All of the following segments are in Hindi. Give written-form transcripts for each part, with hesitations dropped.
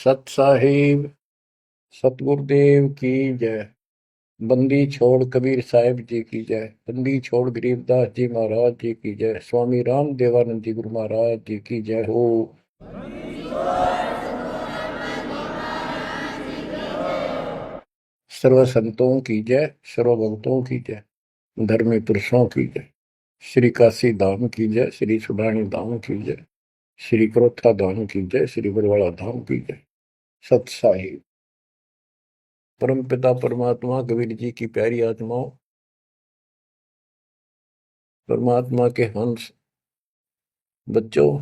सत साहिब सतगुरुदेव की जय। बंदी छोड़ कबीर साहिब जी की जय। बंदी छोड़ गरीबदास जी महाराज जी की जय। स्वामी राम देवानंद जी गुरु महाराज जी की जय हो। सर्व संतों की जय, सर्व भक्तों की जय, धर्मी पुरुषों की जय। श्री काशी धाम की जय, श्री सुडानी धाम की जय, श्री क्रोथा धाम की जय, श्री बरवाड़ा धाम की जय। सत साहिब परम पिता परमात्मा कबीर जी की प्यारी आत्माओं, परमात्मा के हंस बच्चों,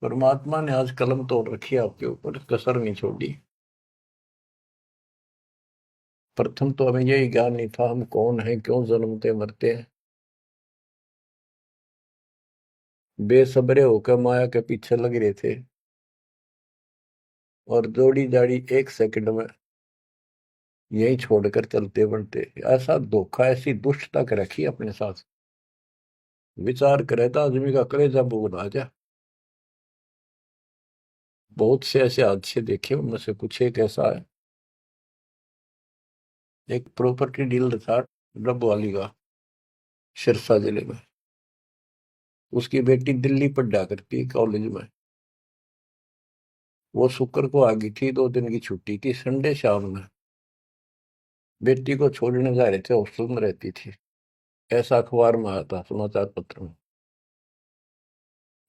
परमात्मा ने आज कलम तोड़ रखी है आपके ऊपर, कसर नहीं छोड़ी। प्रथम तो हमें यही ज्ञान नहीं था हम कौन हैं, क्यों जन्मते मरते हैं। बेसब्रे होकर माया के पीछे लग रहे थे और जोड़ी जाड़ी एक सेकंड में यही छोड़कर चलते बनते। ऐसा धोखा, ऐसी दुष्टता कर रखी अपने साथ। विचार करे तो आदमी का कलेजा बोल आ जा। बहुत से ऐसे हादसे देखे, उनमें से कुछ एक ऐसा है। एक प्रॉपर्टी डीलर था डबवाली का, सिरसा जिले में। उसकी बेटी दिल्ली पढ़ा करती कॉलेज में। वो शुक्र को आ गई थी, 2 दिन की छुट्टी थी। संडे शाम में बेटी को छोड़ने जा रहे थे, हॉस्टल में रहती थी। ऐसा अखबार में आया था, समाचार पत्र में।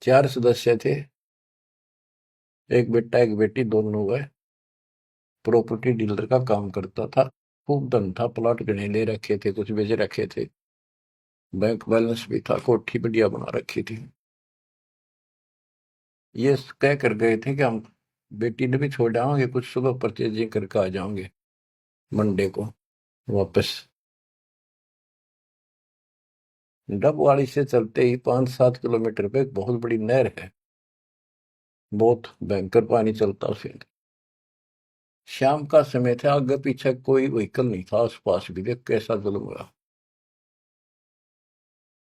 4 सदस्य थे, एक बेटा एक बेटी, दोनों गए। प्रॉपर्टी डीलर का काम करता था, खूब धन था, प्लॉट गणे ले रखे थे, कुछ बेच रखे थे, बैंक बैलेंस भी था, कोठी बढ़िया बना रखी थी। ये कह कर गए थे कि हम बेटी ने भी छोड़ आएंगे, कुछ सुबह परचेजिंग करके आ जाओगे मंडे को वापस। डबवाली से चलते ही 5-7 किलोमीटर पे एक बहुत बड़ी नहर है, बहुत भयंकर पानी चलता उसे। शाम का समय था, आगे पीछे कोई व्हीकल नहीं था आसपास भी। देख कैसा जुल्म हुआ।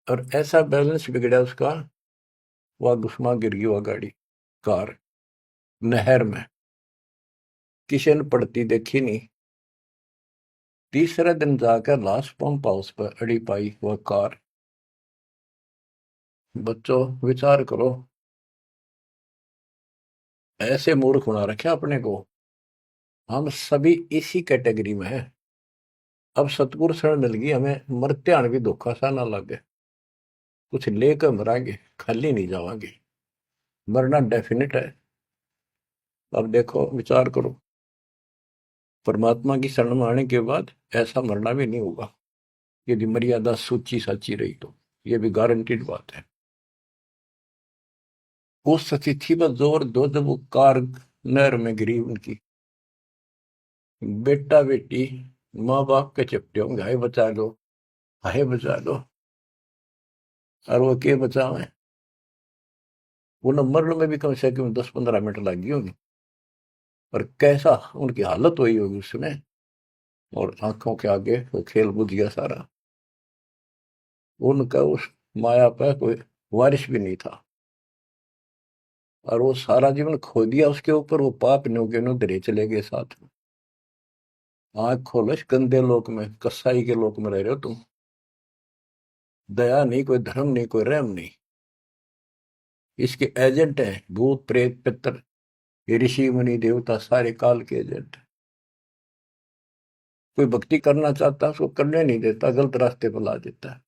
और ऐसा बैलेंस बिगड़ा उसका, वह घुसमा गिर गई वह गाड़ी, कार, नहर में। किसी ने पड़ती देखी नहीं। तीसरे दिन जाकर लास्ट पंप हाउस पर अड़ी पाई वह कार। बच्चों विचार करो, ऐसे मूर्ख बना रखे अपने को। हम सभी इसी कैटेगरी में हैं। अब सतगुरु शरण मिल गई हमें, मरते आने भी धोखा सा ना लगे। कुछ लेकर मरांगे, खाली नहीं जावांगे। मरना डेफिनेट है। अब देखो विचार करो, परमात्मा की शरण में आने के बाद ऐसा मरना भी नहीं होगा यदि मर्यादा सूची साची रही तो। ये भी गारंटीड बात है। उस तिथि में जोर दो जब वो कार नहर में गिरी उनकी, बेटा बेटी माँ बाप के चपटे होंगे, हाय बचा लो, हाय बचा लो। और वो के बचावे, उन्हें मरण में भी कम से कम 10-15 मिनट लगी होगी। और कैसा उनकी हालत हुई होगी उस समय। और आंखों के आगे वो खेल बुझ गया सारा। उनका उस माया पर कोई वारिस भी नहीं था। और वो सारा जीवन खो दिया उसके ऊपर। वो पाप नो के नो धरे चले गए साथ में। आंख खोलो, इस गंदे लोक में, कसाई के लोक में रह रहे हो तुम। दया नहीं, कोई धर्म नहीं, कोई रहम नहीं। इसके एजेंट हैं भूत प्रेत पितर, ये ऋषि मुनि देवता, सारे काल के एजेंट। कोई भक्ति करना चाहता है उसको करने नहीं देता, गलत रास्ते पर ला देता है।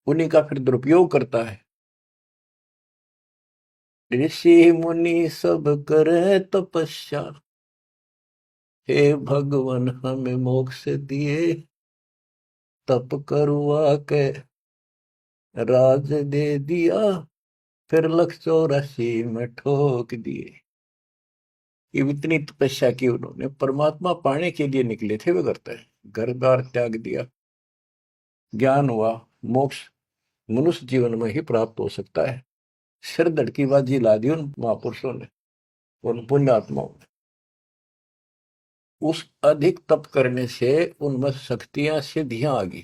उन्हीं का फिर दुरुपयोग करता है। ऋषि मुनि सब करे तपस्या, हे भगवान हमें मोक्ष दिए। तप करवा के राज दे दिया, फिर 184 में ठोक दिए। ये इतनी तपस्या की उन्होंने, परमात्मा पाने के लिए निकले थे वे करते हैं। घर बार त्याग दिया, ज्ञान हुआ, मोक्ष मनुष्य जीवन में ही प्राप्त हो सकता है। सिर धड़की बाजी ला दी उन महापुरुषों ने, उन पुण्यात्माओं ने। उस अधिक तप करने से उनमें शक्तियां सिद्धियां आ गई।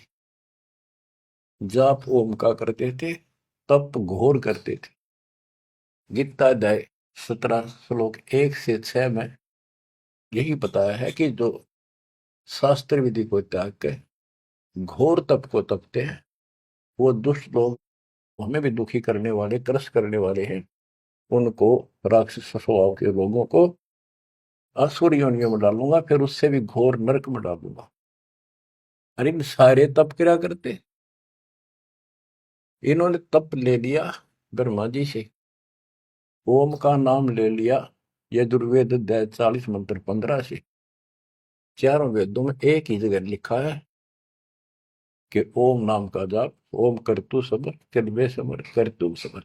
जाप ओम का करते थे, तप घोर करते थे। गीता अध्याय 17 श्लोक 1 से 6 में यही बताया है कि जो शास्त्र विधि को त्याग के घोर तप को तपते हैं, वो दुष्ट लोग, हमें भी दुखी करने वाले, त्रस्त करने वाले हैं, उनको, राक्षस स्वभाव के लोगों को असुर योनियों में डालूंगा, फिर उससे भी घोर नरक में डालूंगा। अरे इन सारे तप क्या करते, इन्होंने तप ले लिया ब्रह्मा जी से, ओम का नाम ले लिया यजुर्वेद अध्याय 40 मंत्र 15 से। चारों वेदों में एक ही जगह लिखा है कि ओम नाम का जाप, ओम करतु समर चलवे समर करतु समर,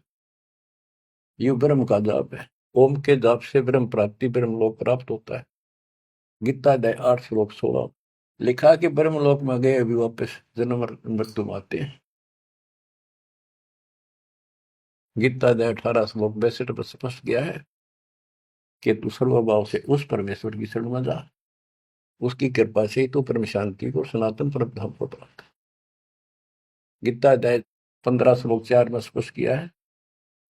ये ब्रह्म का जाप है। ओम के जाप से ब्रह्म प्राप्ति, ब्रह्म लोक प्राप्त होता है। गीता अध्याय 8 श्लोक 16 लिखा कि ब्रह्म लोक में गए अभी वापस जन्म मृत्यु में आते हैं। गीता अध्याय 18 श्लोक 62 पर स्पष्ट किया है कि तू सर्वभाव से उस परमेश्वर की शरण में जा, उसकी कृपा से ही तो परम शांति को, सनातन परम धाम को प्राप्त। गीता अध्याय 15 श्लोक 4 में स्पष्ट किया है,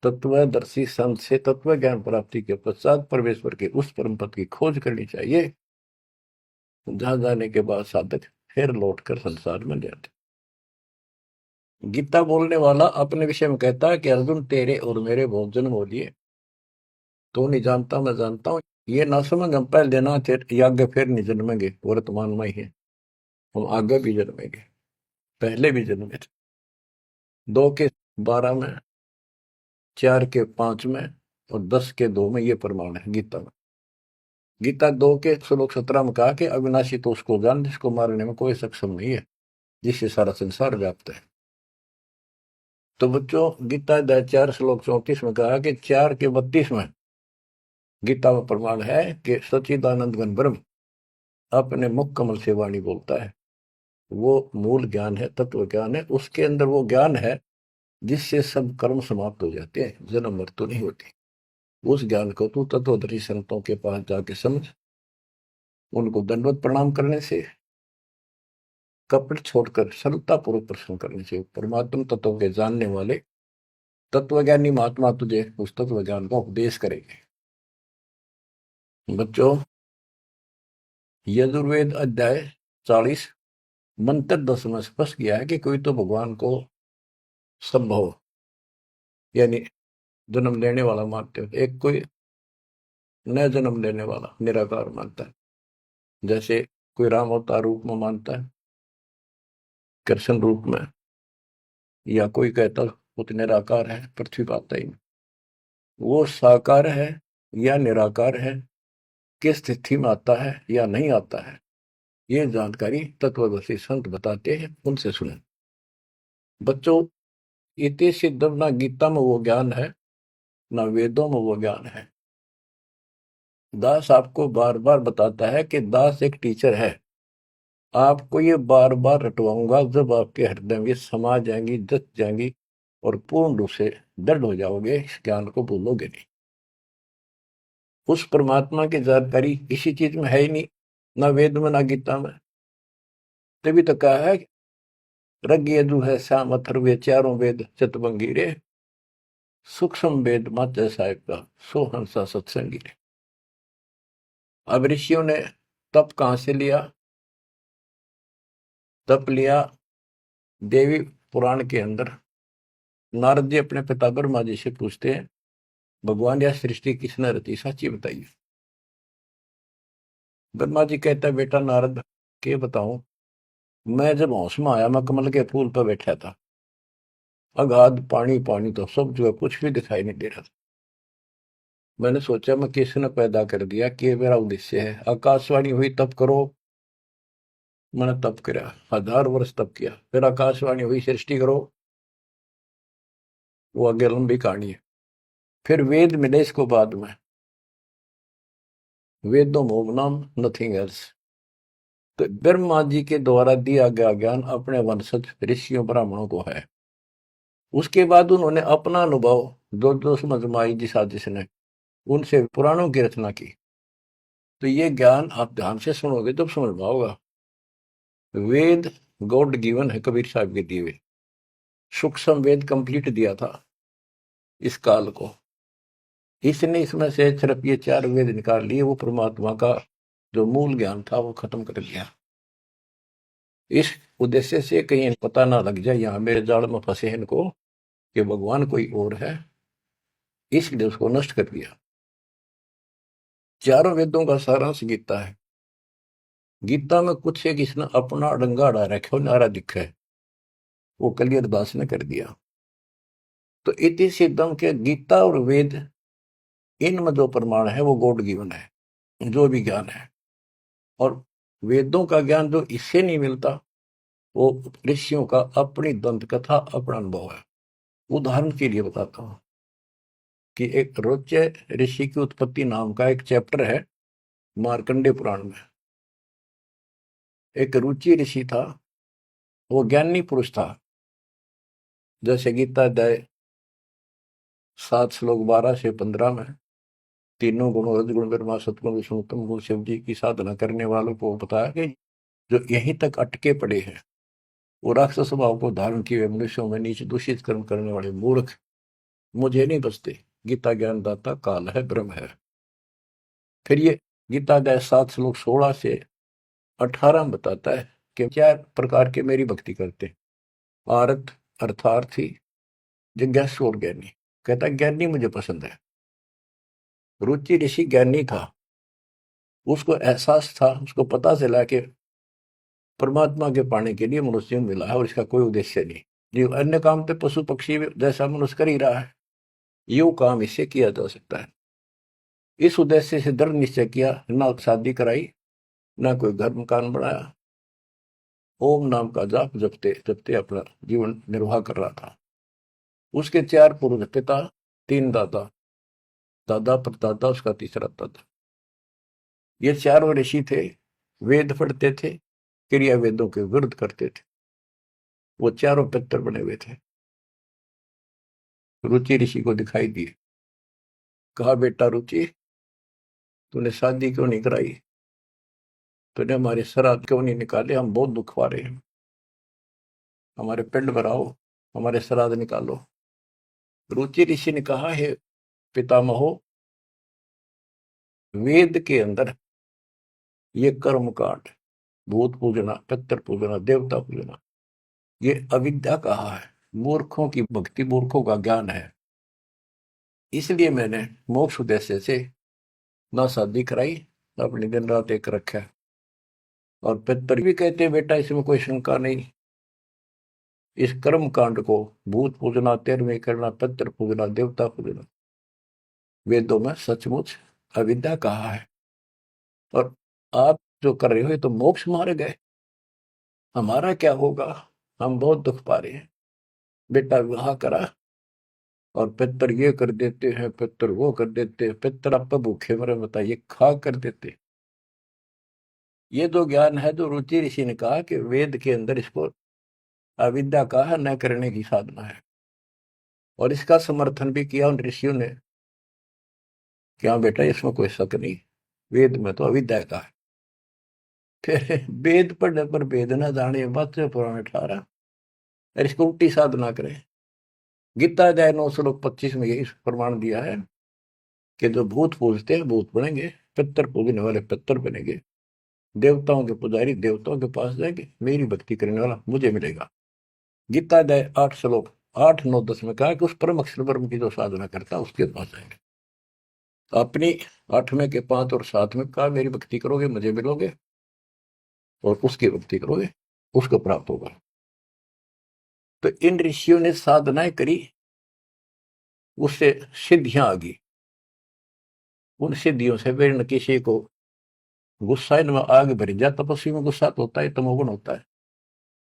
तत्वदर्शी संत से तत्व ज्ञान प्राप्ति के पश्चात परमेश्वर के उस परम पद की खोज करनी चाहिए, जहां जाने के बाद साधक फिर लौटकर संसार में जाते। गीता बोलने वाला अपने विषय में कहता है कि अर्जुन तेरे और मेरे बहुत जन्म हो लिए, तो नहीं जानता मैं जानता हूं, ये ना समझ, हम पहले देना आगे फिर नहीं जन्मेंगे, वर्तमान में ही है, हम आगे भी जन्मेंगे, पहले भी जन्मे थे। 2 के 12 में, 4 के 5 में और 10 के 2 में ये प्रमाण है गीता में। गीता 2 के श्लोक 17 में कहा कि अविनाशी तो उसको जान जिसको मारने में कोई सक्षम नहीं है, जिससे सारा संसार व्याप्त है। तो बच्चों, गीता अध्याय 4 श्लोक 34 में कहा कि 4 के 32 में गीता में प्रमाण है कि सच्चिदानंद घन ब्रह्म अपने मुख कमल से वाणी बोलता है। वो मूल ज्ञान है, तत्व ज्ञान है, उसके अंदर वो ज्ञान है जिससे सब कर्म समाप्त हो जाते हैं, जन्म मृत्यु नहीं होती। उस ज्ञान को तू तत्वदर्शी संतों के पास जाके समझ, उनको दंडवत प्रणाम करने से, कपट छोड़कर सरलता पूर्वक प्रश्न करने से परमात्मा तत्व के जानने वाले तत्वज्ञानी महात्मा तुझे उस तत्व ज्ञान का उपदेश करेंगे। बच्चों, यजुर्वेद अध्याय 40 मंत्र 10 में स्पष्ट किया है कि कोई तो भगवान को संभव यानी जन्म लेने वाला मानते हो, एक कोई न जन्म लेने वाला निराकार मानता है। जैसे कोई राम अवतार रूप में मानता है, कृष्ण रूप में, या कोई कहता वो निराकार है, पृथ्वी पर आता ही नहीं। वो साकार है या निराकार है, किस स्थिति में आता है या नहीं आता है, ये जानकारी तत्वदर्शी संत बताते हैं, उनसे सुने। बच्चों, इति सिद्धम, ना गीता में वो ज्ञान है, ना वेदों में वो ज्ञान है। दास आपको बार बार बताता है कि दास एक टीचर है, आपको ये बार बार रटवाऊंगा, जब आपके हृदय में समा जाएंगी, जच जाएंगी और पूर्ण रूप से दृढ़ हो जाओगे, इस ज्ञान को भूलोगे नहीं। उस परमात्मा की जानकारी किसी चीज में है ही नहीं, ना वेद में ना गीता में। तभी तो कहा है रग यजु है श्याम अथर्वे चारों वेद चतुर्भंगी रे, सूक्ष्म वेद मात्र साहिब का सो हंसा सत्संगी रे। अब ऋषियों ने तप कहां से लिया? तप लिया देवी पुराण के अंदर। नारद जी अपने पिता ब्रह्मा जी से पूछते हैं, भगवान या सृष्टि किसने रची, सच्ची बताइए। ब्रह्मा जी कहता है, बेटा नारद के बताऊं, मैं जब होश में आया, मैं कमल के फूल पर बैठा था, अगाध पानी पानी तो सब जो है, कुछ भी दिखाई नहीं दे रहा था। मैंने सोचा मैं किसने पैदा कर दिया, कि मेरा उद्देश्य है। आकाशवाणी हुई तप करो, मैंने तप किया, 1000 वर्ष तप किया। फिर आकाशवाणी हुई सृष्टि करो, वो आगे लंबी कहानी है। फिर वेद मिले इसको बाद में, वेदों मोम नाम नथिंग एल्स। तो ब्रह्मा जी के द्वारा दिया गया ज्ञान अपने वंशज ऋषियों ब्राह्मणों को है। उसके बाद उन्होंने अपना अनुभव जो जो समझ में आई जिस आदिश ने, उनसे पुराणों की रचना की। तो ये ज्ञान आप ध्यान से सुनोगे तब समझ में आओगा। वेद गॉड गिवन है, कबीर साहब के दिए हुए। सूक्ष्म वेद कंप्लीट दिया था इस काल को, इसने इसमें से सिर्फ ये 4 वेद निकाल लिए, वो परमात्मा का जो मूल ज्ञान था वो खत्म कर दिया। इस उद्देश्य से कहीं पता ना लग जाए यहाँ मेरे जाल में फंसे इनको कि भगवान कोई और है, इसलिए उसको नष्ट कर दिया। चारों वेदों का सारांश गीता है। गीता में कुछ एक इसने अपना डंगा अड़ा रखे नारा दिखा है, वो कलियर दास ने कर दिया। तो इति सिद्धम के गीता और वेद, इनमें जो प्रमाण है वो गॉड गिवन है, जो भी ज्ञान है। और वेदों का ज्ञान जो इससे नहीं मिलता वो ऋषियों का अपनी दंत कथा, अपना अनुभव है। उदाहरण के लिए बताता हूं कि एक रोच्य ऋषि की उत्पत्ति नाम का एक चैप्टर है मार्कंडे पुराण में। एक रुचि ऋषि था, वो ज्ञानी पुरुष था। जैसे गीता अध्याय 7 श्लोक 12 से 15 में तीनों गुणों रजगुण ब्रह्मा सतगुण विष्णु उत्तम गुण शिव जी की साधना करने वालों को बताया कि जो यहीं तक अटके पड़े हैं, वो राक्षस स्वभाव को धारण किए हुए मनुष्यों में नीच दूषित कर्म करने वाले मूर्ख मुझे नहीं बचते। गीता ज्ञानदाता काल है, ब्रह्म है। फिर ये गीता अध्याय 7 श्लोक 16 से 18 में बताता है कि 4 प्रकार के मेरी भक्ति करते, आरत अर्थार्थी जिज्ञासु और ज्ञानी। कहता ज्ञानी मुझे पसंद है। रुचि ऋषि ज्ञानी था, उसको एहसास था, उसको पता चला कि परमात्मा के पाने के लिए मनुष्य मिला है और इसका कोई उद्देश्य नहीं। जो अन्य काम तो पशु पक्षी जैसा मनुष्य कर ही रहा है, यो काम इससे किया जा सकता है। इस उद्देश्य से दृढ़ निश्चय किया, ना शादी कराई, ना कोई घर मकान बनाया, ओम नाम का जाप जपते जपते अपना जीवन निर्वाह कर रहा था। उसके 4 पूर्व पिता, 3 दादा, दादा परदादा, उसका तीसरा दादा। ये 4 ऋषि थे, वेद पढ़ते थे, क्रिया वेदों के विरुद्ध करते थे। वो 4 पितर बने हुए थे। रुचि ऋषि को दिखाई दिए, कहा बेटा रुचि, तूने शादी क्यों नहीं कराई, तूने हमारे श्राद्ध क्यों नहीं निकाले, हम बहुत दुख पा रहे हैं, हमारे पिंड भराओ, हमारे श्राद्ध निकालो। रुचि ऋषि ने कहा, हे पितामहो, वेद के अंदर ये कर्म कांड, भूत पूजना, पितर पूजना, देवता पूजना, ये अविद्या कहा है, मूर्खों की भक्ति, मूर्खों का ज्ञान है। इसलिए मैंने मोक्ष उद्देश्य से ना शादी कराई, ना अपनी दिन रात एक रखा। और पितर भी कहते बेटा इसमें कोई शंका नहीं, इस कर्म कांड को भूत पूजना, तेरहवीं करना, पितर पूजना, देवता पूजना, वेदों में सचमुच अविद्या कहा है। और आप जो कर रहे हो ये तो मोक्ष मार्ग है, हमारा क्या होगा, हम बहुत दुख पा रहे हैं। बेटा विवाह करा और पितर ये कर देते हैं, पितर वो कर देते हैं, पितर आप भूखे मरे बताइए, खा कर देते। ये जो ज्ञान है, जो रुचि ऋषि ने कहा कि वेद के अंदर इसको अविद्या कहा न करने की साधना है, और इसका समर्थन भी किया उन ऋषियों ने। क्या बेटा इसमें कोई शक नहीं, वेद में तो अविद्या का है। फिर वेद पढ़ने पर वेद न जाने बात से पुराण 18, और इसको उल्टी साधना करें। गीता अध्याय 9 श्लोक 25 में यही प्रमाण दिया है कि जो भूत पूजते हैं भूत बनेंगे, पितर पूजने वाले पितर बनेंगे, देवताओं के पुजारी देवताओं के पास जाएंगे, मेरी भक्ति करने वाला मुझे मिलेगा। गीता अध्याय 8 श्लोक 8, 9, 10 में कहा कि उस परम अक्षर ब्रह्म की जो साधना करता है उसके पास जाएंगे। अपनी 8वें के 5 और 7 में कहा मेरी भक्ति करोगे मुझे मिलोगे, और उसकी भक्ति करोगे उसको प्राप्त होगा। तो इन ऋषियों ने साधनाएं करी, उससे सिद्धियां आ गई। उन सिद्धियों से फिर न किसी को गुस्सा इनमें आग भर जाए, तपस्वी में गुस्सा तो होता है, तमोगुण होता है।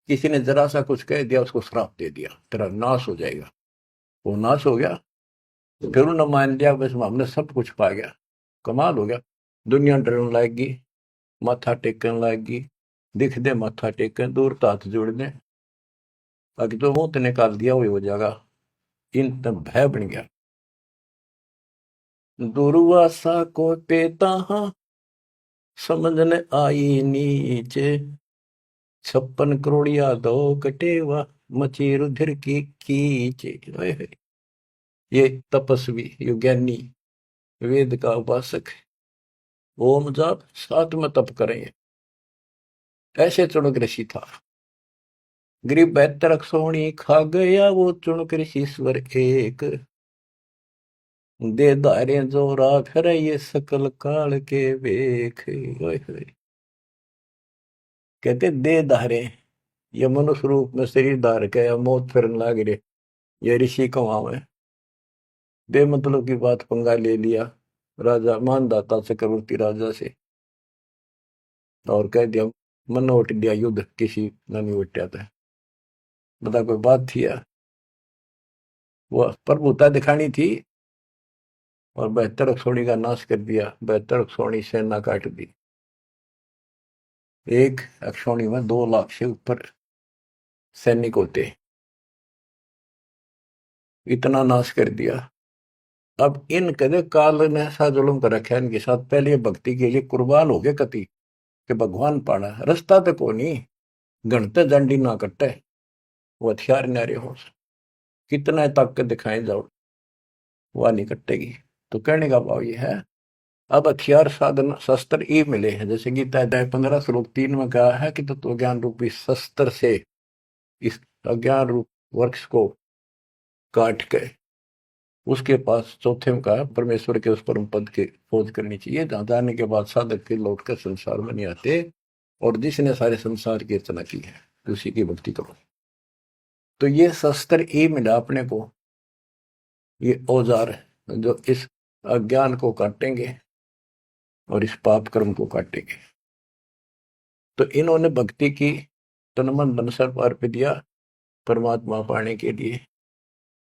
किसी ने जरा सा कुछ कह दिया, उसको श्राप दे दिया, तेरा नाश हो जाएगा। वो नाश हो गया, फिर उन्होंने मान लिया बस हमने सब कुछ पा गया, कमाल हो गया। दुनिया डरने लगेगी, माथा टेकने लगेगी, दिख दे माथा टेकन, दूर हाथ जोड़ दे, अगर जो मुंह निकाल दिया वही हो जाएगा। इन तब भय बन गया। दुर्वासा को पेता समझने आई नीचे, 56 करोड़िया दो कटेवा, मची रुधिर की कीचे। ये तपस्वी, ये ज्ञानी वेद का उपासक, ओम जाप, साथ में तप करें। ऐसे चुनक ऋषि था। गरीब 72 सोनी खा गया वो चुनक ऋषिश्वर एक। दे धारे जोरा फिर ये सकल काल के वेख। ओए होए। कहते दे धारे, ये मनुष्य रूप में शरीर धार के या मौत फिरन लाग रहे, ये ऋषि कमाव है। बेमतलब की बात पंगा ले लिया राजा मानदाता चक्रवर्ती राजा से, और कह दिया मन उठ दिया युद्ध, किसी ने नहीं उठा था। बता कोई बात थी यार, वो प्रभुता दिखानी थी, और 72 अक्षौणी का नाश कर दिया। 72 अक्षौणी सेना काट दी। एक अक्षौणी में 2 लाख से ऊपर सैनिक होते, इतना नाश कर दिया। अब इन कदे काल ने ऐसा जुल्म कर रखा है इनके साथ, पहले ये भक्ति के लिए कुर्बान हो गए कति कि भगवान पाना रास्ता तो को नहीं, घंटे डंडी ना कटे, वो हथियार नारे हो, कितना ताकत दिखाए जाओ, वह नहीं कटेगी। तो कहने का भाव ये है, अब हथियार साधन शस्त्र ये मिले हैं, जैसे गीता अध्याय 15 श्लोक 3 में कहा है कि तत्व ज्ञान रूपी शस्त्र से इस अज्ञान रूप वृक्ष को काट के उसके पास चौथे में कहा परमेश्वर के उस परम पद की खोज करनी चाहिए, जहां जाने के बाद साधक के लौट कर संसार में नहीं आते, और जिसने सारे संसार की रचना की है उसी की भक्ति करो। तो ये शस्त्र ये मिला अपने को, ये औजार जो इस अज्ञान को काटेंगे और इस पाप कर्म को काटेंगे। तो इन्होंने भक्ति की, तन मन धन सर्व अर्पित दिया परमात्मा पाने के लिए।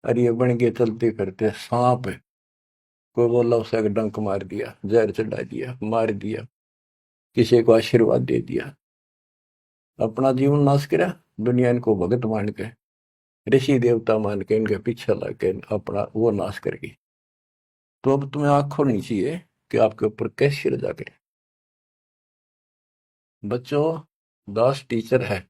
अरे ये बन के चलते फिरते सांप, कोई बोला उसे डंक मार दिया, जहर चढ़ा दिया, मार दिया, किसी को आशीर्वाद दे दिया, अपना जीवन नाश करा, दुनिया इनको भगत मान के ऋषि देवता मान के इनके पीछे लग के अपना वो नाश कर गई। तो अब तुम्हें आंख खोलनी चाहिए कि आपके ऊपर कैसी रजा करे। बच्चों, दास टीचर है,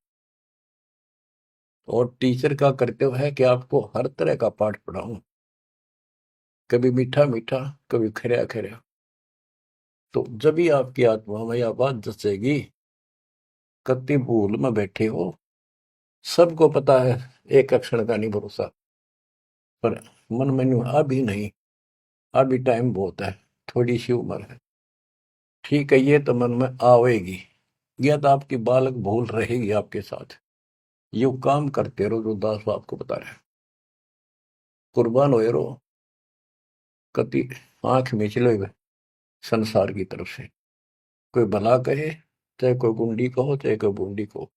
और टीचर का कर्तव्य है कि आपको हर तरह का पाठ पढ़ाऊं, कभी मीठा मीठा, कभी खरा खरा। तो जब भी आपकी आत्मा में यह बात जचेगी, कति भूल में बैठे हो, सबको पता है एक क्षण का नहीं भरोसा, पर मन में अभी नहीं, अभी टाइम बहुत है, थोड़ी सी उम्र है, ठीक है, ये तो मन में आवेगी। यह तो आपकी बालक भूल रहेगी आपके साथ। यू काम करते रहो जो दास आपको बता रहे, कुर्बान हो रहो, कति आंख में चले हुए संसार की तरफ से। कोई भला कहे, चाहे कोई गुंडी कहो, चाहे कोई बूंदी कहो।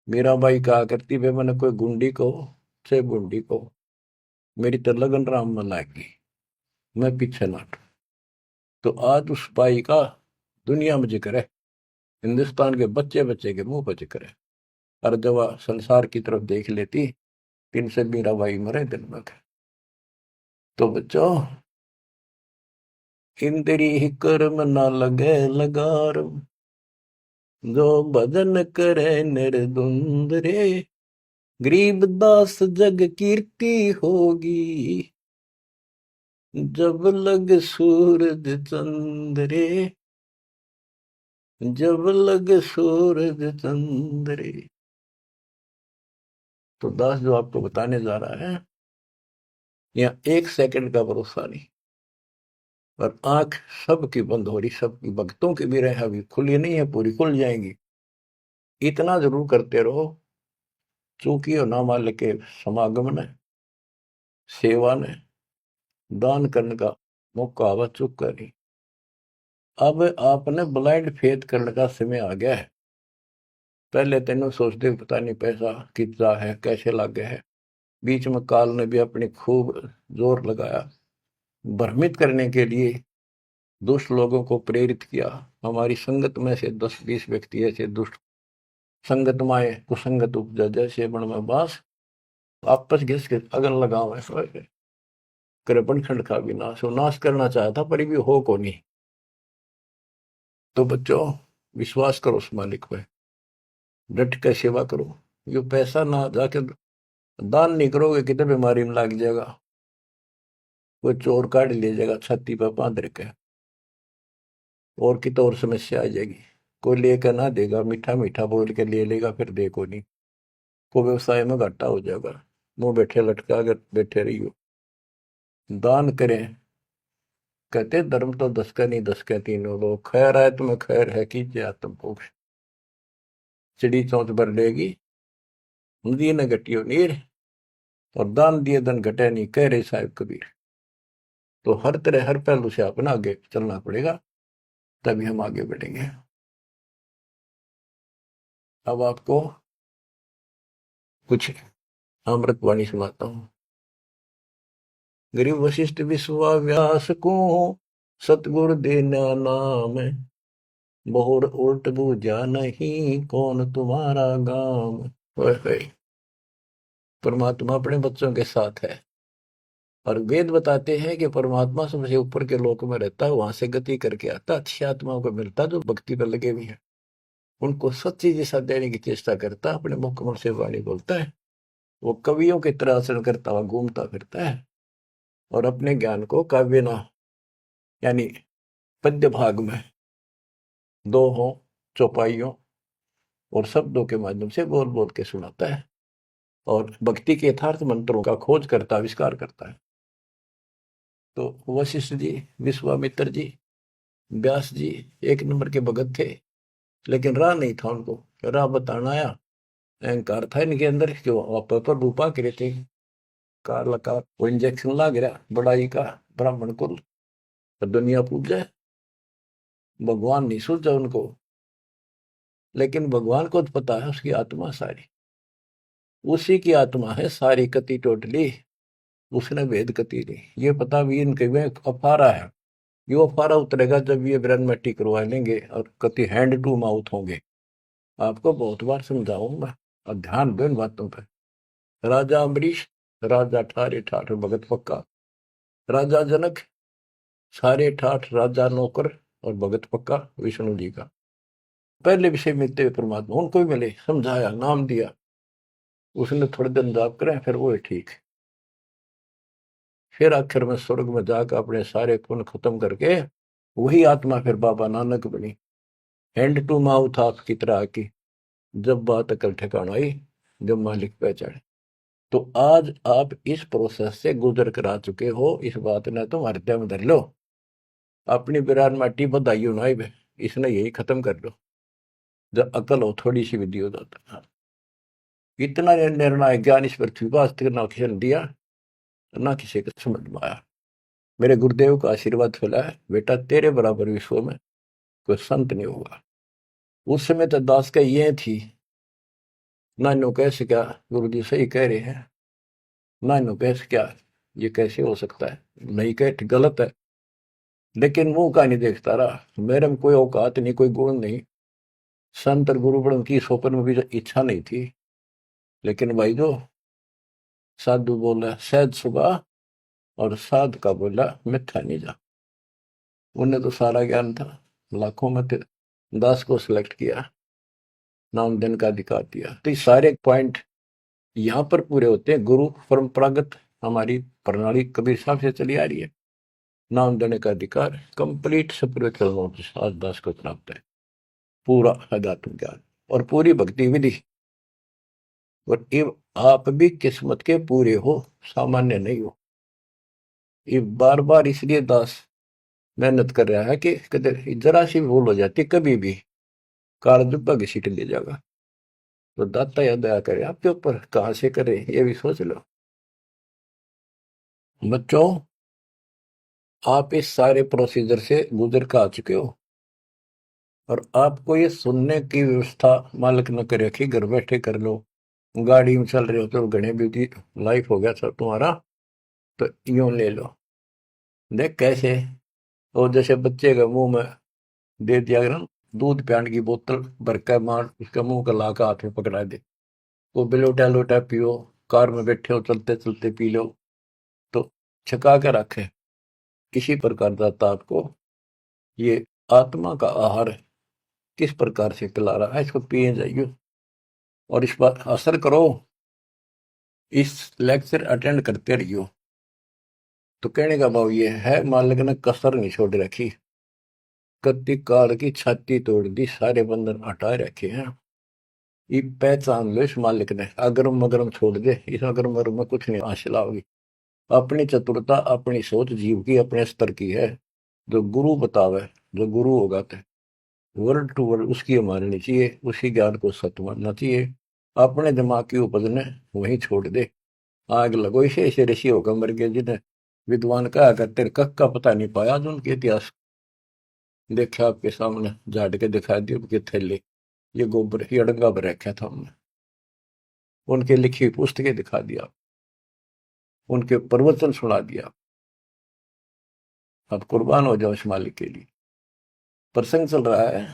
मेरा भाई कहा करती वे, मैंने कोई गुंडी कहो चाहे बूंदी कहो, मेरी तो लगन राम में लागी, मैं पीछे ना हटूं। तो आज उस भाई का दुनिया में जिक्र है, हिंदुस्तान के बच्चे बच्चे के मुंह पर जिक्र है। और जब वह संसार की तरफ देख लेती, तीन से मेरा भाई मरे दिन में। तो बच्चों, इंद्री ही कर्म ना लगे लगार, जो भजन करे निर्द्वंद रे, गरीब दास जग कीर्ति होगी, जब लग सूरज चंद्रे, जब लग सूरज चंद्रे। तो दास जो आपको बताने जा रहा है, यहाँ 1 सेकंड का भरोसा नहीं, और आंख सबकी बंद हो रही, सबकी भक्तों की भी रहे, अभी खुली नहीं है, पूरी खुल जाएंगी। इतना जरूर करते रहो, चूंकि और ना मान के समागम ने, सेवा ने, दान करने का मौका आवा, चुप कर नहीं। अब आपने ब्लाइंड फेथ करने का समय आ गया है। पहले तेनों सोचते पता नहीं पैसा कितना है, कैसे लागे है, बीच में काल ने भी अपनी खूब जोर लगाया भ्रमित करने के लिए, दुष्ट लोगों को प्रेरित किया। हमारी संगत में से 10-20 व्यक्ति ऐसे दुष्ट संगत माए कुसंगत उपजा, जैसे बन में बास, आपस घिस के अगन लगाओ, करे बनखंड का भी नाश हो, नाश करना चाहता पर भी हो को नहीं। तो बच्चों, विश्वास करो उस मालिक पे, डट के सेवा करो। ये पैसा ना जाके दान नहीं करोगे, कितने बीमारी में लग जाएगा। कोई चोर काट ले जाएगा छाती पर बांध रखे, और की तो और समस्या आ जाएगी। कोई लेकर ना देगा, मीठा मीठा बोल के ले लेगा, फिर देखो नहीं, को व्यवसाय में घाटा हो जाएगा। मुंह बैठे लटका अगर बैठे रही हो। दान करें, कहते धर्म तो दस का नहीं, दस के तीनों लोग। खैर है तुम्हें खैर है, कीजिए आत्म मोक्ष। चिड़ी चौंच भर लेगी, नदी न घटियो नीर, और दान दिए धन घटे नहीं, कह रहे साहिब कबीर। तो हर तरह हर पहलू से अपना आगे चलना पड़ेगा, तभी हम आगे बढ़ेंगे। अब आपको कुछ अमृतवाणी सुनाता हूँ। गरीब वशिष्ठ विश्वा व्यास को, सतगुरु देना नाम, बहुर उल्ट बूझा नहीं, कौन तुम्हारा गाम। ओए होए, परमात्मा अपने बच्चों के साथ है, और वेद बताते हैं कि परमात्मा सबसे ऊपर के लोक में रहता है, वहां से गति करके आता, अच्छी आत्माओं को मिलता जो भक्ति पर लगे हुए हैं, उनको सच्ची दिशा देने की चेष्टा करता, अपने मुखमल से वाणी बोलता है। वो कवियों की तरह आचरण करता हुआ घूमता फिरता है, और अपने ज्ञान को काव्य ना यानी पद्य भाग में दोहों, चौपाइयों और शब्दों के माध्यम से बोल बोल के सुनाता है, और भक्ति के यथार्थ मंत्रों का खोज करता, आविष्कार करता है। तो वशिष्ठ जी, विश्वामित्र जी, व्यास जी एक नंबर के भगत थे, लेकिन राह नहीं था उनको, राह बताना आया। अहंकार था इनके अंदर, जो आप पर रूपा करे थे, कार लगा वो इंजेक्शन ला गिरा बड़ाई का, ब्राह्मण कुल तो दुनिया पूजा, भगवान नहीं सूझा उनको। लेकिन भगवान को तो पता है उसकी आत्मा सारी, उसी की आत्मा है सारी कति टोटली, उसने भेद कति नहीं। ये पता भी इनके में अफारा है, ये अफारा उतरेगा जब ये ब्रह्म मिट्टी करवा लेंगे और कति हैंड टू माउथ होंगे। आपको बहुत बार समझाऊंगा, और ध्यान दो इन बातों पर। राजा अम्बरीश, राजा ठारे ठाठ भगत पक्का। राजा जनक, सारे ठाठ राजा नौकर और भगत पक्का विष्णु जी का। पहले विषय मिलते हुए परमात्मा उनको भी मिले, समझाया, नाम दिया, उसने थोड़े दिन जाप करें, फिर वो ठीक। फिर आखिर में स्वर्ग में जाकर अपने सारे पुण्य खत्म करके वही आत्मा फिर बाबा नानक बनी, हैंड टू माउथ आपकी तरह की। जब बात अकल ठिकाना आई, जब मालिक पहचाने। तो आज आप इस प्रोसेस से गुजर कर आ चुके हो, इस बात ने तुम हृदय में धर लो। अपनी बिरान माटी बधाई हो ना, इसने यही खत्म कर लो। जब अकल हो थोड़ी सी विधि हो जाता है। इतना निर्णायक ज्ञान इस पृथ्वी पर आज तक ना किसी ने दिया, ना किसी को समझ में आया। मेरे गुरुदेव का आशीर्वाद फैला है, बेटा तेरे बराबर विश्व में कोई संत नहीं होगा। उस समय तो दास का ये थी, नानो कैसे क्या, गुरु जी सही कह रहे हैं, नानो कैसे क्या, ये कैसे हो सकता है, नहीं कह गलत है। लेकिन मुंह का नहीं देखता रहा, मेरे में कोई औकात नहीं, कोई गुण नहीं, संत और गुरु बड़ों की सोपन में भी इच्छा नहीं थी। लेकिन भाई जो साधु बोला सहज सुबह, और साध का बोला मिथ्या नहीं जा। उन्हें तो सारा ज्ञान था, लाखों में थे, दास को सिलेक्ट किया, नाम देने का अधिकार दिया। तो ये सारे पॉइंट यहाँ पर पूरे होते हैं। गुरु परंपरागत हमारी प्रणाली कबीर साहब से चली आ रही है, नाम देने का अधिकार कंप्लीट स्पिरिचुअल आज दास को प्राप्त है, पूरा अध्यात्म ज्ञान और पूरी भक्ति विधि। और ये आप भी किस्मत के पूरे हो, सामान्य नहीं हो। ये बार बार इसलिए दास मेहनत कर रहा है कि कदर जरा सी भूल हो जाती कभी भी, काल दुब्बा घसीट ले जाएगा। तो दाता या दया करे आपके ऊपर, कहां से करे ये भी सोच लो। बच्चों, आप इस सारे प्रोसीजर से गुजर कर आ चुके हो, और आपको ये सुनने की व्यवस्था मालिक न करे कि घर बैठे कर लो, गाड़ी में चल रहे हो तो घने बिजी लाइफ हो गया सर तुम्हारा, तो यूं ले लो। देख कैसे, और जैसे बच्चे के मुंह में दे दिया ना दूध पियाने की बोतल भर कर, मार उसका मुंह का लाकर हाथ में पकड़ा दे, वो बिलोटा लोटा पियो, कार में बैठे हो चलते चलते पी लो, तो छका के रखे। इसी प्रकार दाता आपको ये आत्मा का आहार किस प्रकार से पिला रहा है, इसको पिए जाइए और इस पर असर करो, इस लेक्चर अटेंड करते रहियो। तो कहने का भाव ये है, मालिक ने कसर नहीं छोड़ रखी, कत्ती काल की छाती तोड़ दी, सारे बंधन हटा रखे हैं। ये पहचान लो इस मालिक ने, अगरम मगरम छोड़ दे, इस अगरम मगरम में कुछ नहीं हासिल होगी। अपनी चतुरता, अपनी सोच जीव की अपने स्तर की है। जो गुरु बतावे, जो गुरु होगा तो वर्ड टू वर्ड उसकी माननी चाहिए, उसी ज्ञान को सत्य मानना चाहिए। अपने दिमाग की उपज ने वहीं छोड़ दे। आग लगो इसे, ऐसे ऋषि होकर मर गए जिन्हें विद्वान कहा करते, कख का पता नहीं पाया जो उनके इतिहास। देखा आपके सामने झाड़ के दिखा दिए उनके थैले, ये गोबर ही अड़ंगा पर रखा था हमने, उनके लिखी पुस्तकें दिखा दिया, उनके प्रवचन सुना दिया। अब कुर्बान हो जाओ इस मालिक के लिए। प्रसंग चल रहा है,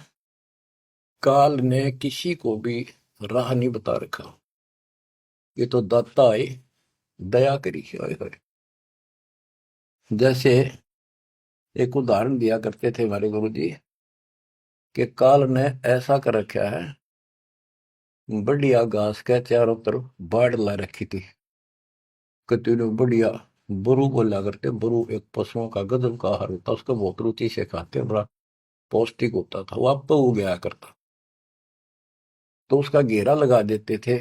काल ने किसी को भी राह नहीं बता रखा, ये तो दाता है, दया करी है। जैसे एक उदाहरण दिया करते थे हमारे गुरु जी, कि काल ने ऐसा कर रखा है, बढ़िया घास के चारों तरफ बाढ़ ला रखी थी, कतने बढ़िया। बरू बोला करते, बरू एक पशुओं का गजब का आहार होता, उसको बहुत रुचि से खाते, बड़ा पौष्टिक होता था, वो आप तो गया करता। तो उसका घेरा लगा देते थे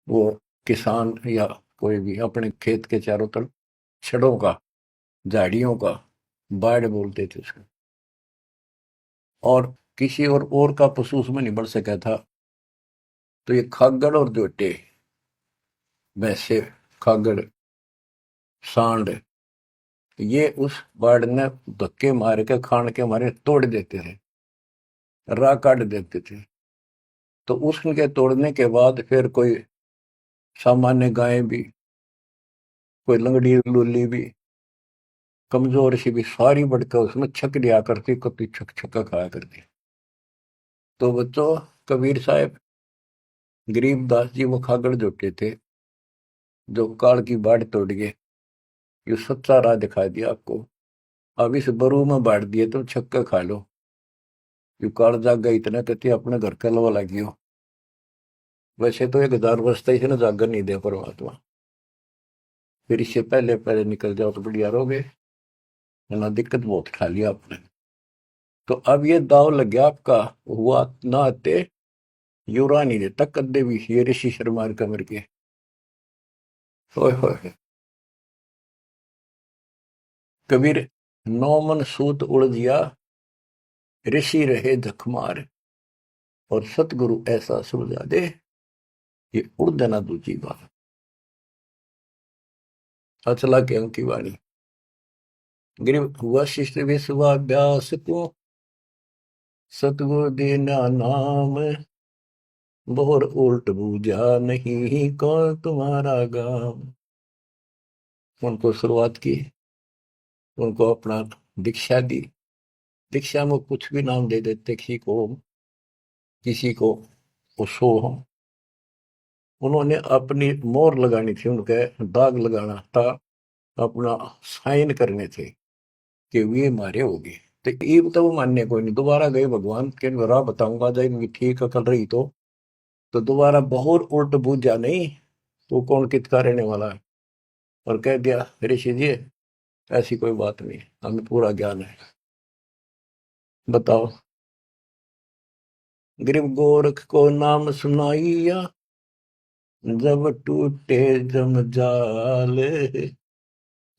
वो किसान या कोई भी, अपने खेत के चारों तरफ छड़ों का, झाड़ियों का, बाढ़ बोलते थे उसको। और किसी और का पशु उसमें नहीं बढ़ सका था। तो ये खागड़ और जोटे, भैंसे, खागड़, सांड, ये उस बाढ़ ने धक्के मार के, खान के मारे तोड़ देते थे, राह काट देते थे। तो उसके तोड़ने के बाद फिर कोई सामान्य गाय भी, कोई लंगड़ी लूली भी, कमजोर सी भी, सारी बढ़कर उसमें छक दिया करती, कभी छक छक्का खाया करती। तो बच्चों, कबीर साहब, गरीबदास जी वो खागड़ जोटे थे, जो काल की बाढ़ तोड़ गए। ये सच्चा राह दिखा दिया आपको। अब इस बरू में बांट दिए, तुम छक्का खा लो। यू काल जागा इतना कहती अपने घर का लवा लगी हो। वैसे तो 1000 वर्ष तक इसे ना जागर नहीं दे परमात्मा, फिर इससे पहले पहले निकल जाओ तो बढ़िया रहोगे, ना दिक्कत बहुत खा लिया आपने। तो अब ये दाव लग गया आपका, हुआ ना आते युरा नहीं देता कदे भी, ये ऋषि शर्मा कमर के। होए होए, कबीर, नौ मन सूत उड़जिया, ऋषि रहे धकमार, और सतगुरु ऐसा सुलझा दे, ये उड़ देना दूजी बात। अचला के अंकी वाणी, गरीब वशिष्ठ विश्वाभ्यास को, सतगुरु देना नाम, बोर उल्ट बूझा नहीं कौन तुम्हारा गाम। उनको शुरुआत की, उनको अपना दीक्षा दी। दीक्षा में कुछ भी नाम दे देते, किसी को उसो हम। उन्होंने अपनी मोहर लगानी थी, उनके दाग लगाना था, अपना साइन करने थे कि वे मारे होगे। तो ये तो वो मानने कोई नहीं, दोबारा गए भगवान के राह बताऊंगा, जब इनकी ठीक अकल रही तो दोबारा बहुत उल्ट बूझा नहीं, तो कौन किसका रहने वाला है। और कह दिया, ऋषि जी ऐसी कोई बात नहीं, हमें पूरा ज्ञान है। बताओ, गरीब गोरख को नाम सुनाइया, जब टूटे जमजाल,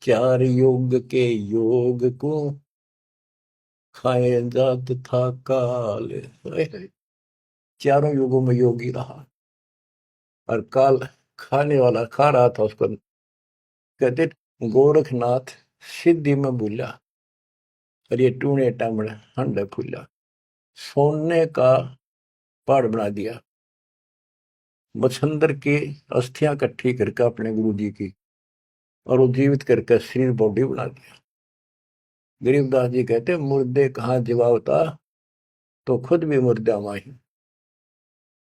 चार योग के योग को खाए जात था काल। चारों युगों में योगी रहा, और काल खाने वाला खा रहा था उसको। कहते गोरखनाथ सिद्धि में भूला, और ये टूने टामने हंडे फूला, सोने का पहाड़ बना दिया। मच्छंदर की अस्थियां इकट्ठी करके अपने गुरु जी की, और वो जीवित करके शरीर बॉडी बना दिया। गरीबदास जी कहते मुर्दे कहाँ जीवावता, तो खुद भी मुर्दा माही।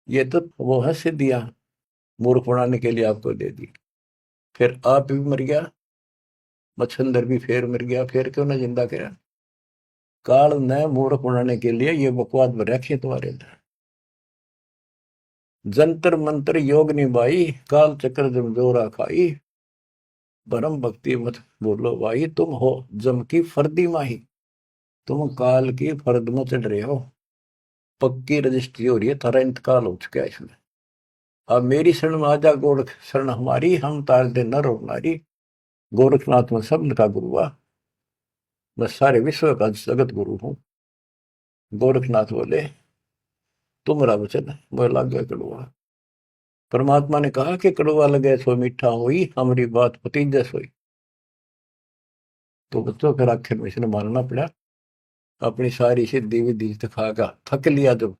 ये तो वो है सिद्धियां, मूर्ख बनाने के लिए आपको दे दी। फिर आप भी मर गया, मच्छंदर भी फिर मर गया, फिर क्यों ना जिंदा करा। काल ने मूर्ख बनाने के लिए ये बकवास में रखी तुम्हारे अंदर। जंतर मंत्र योग निभाई, काल चक्र जमजोरा खाई, परम भक्ति मत बोलो भाई, तुम हो जम की फर्दी माही, तुम काल की फर्द में चढ़ रहे हो। पक्की रजिस्ट्री हो रही है, थारा इंतकाल हो चुका है इसमें। अब मेरी शरण में आजा गोरख शरण हमारी, हम तार दे नर और नारी। गोरखनाथ में सबन का गुरु हुआ, मैं सारे विश्व का जगत गुरु हूँ। गोरखनाथ बोले तुम्हारा वचन मोह लागे कड़वा। परमात्मा ने कहा कि कड़वा लगे सो मीठा हुई, हमारी बात पतीजे सोई। तो बच्चों फिर आखिर में इसने मानना पड़ा। अपनी सारी सिद्धि विधि दिखागा, थक लिया जब,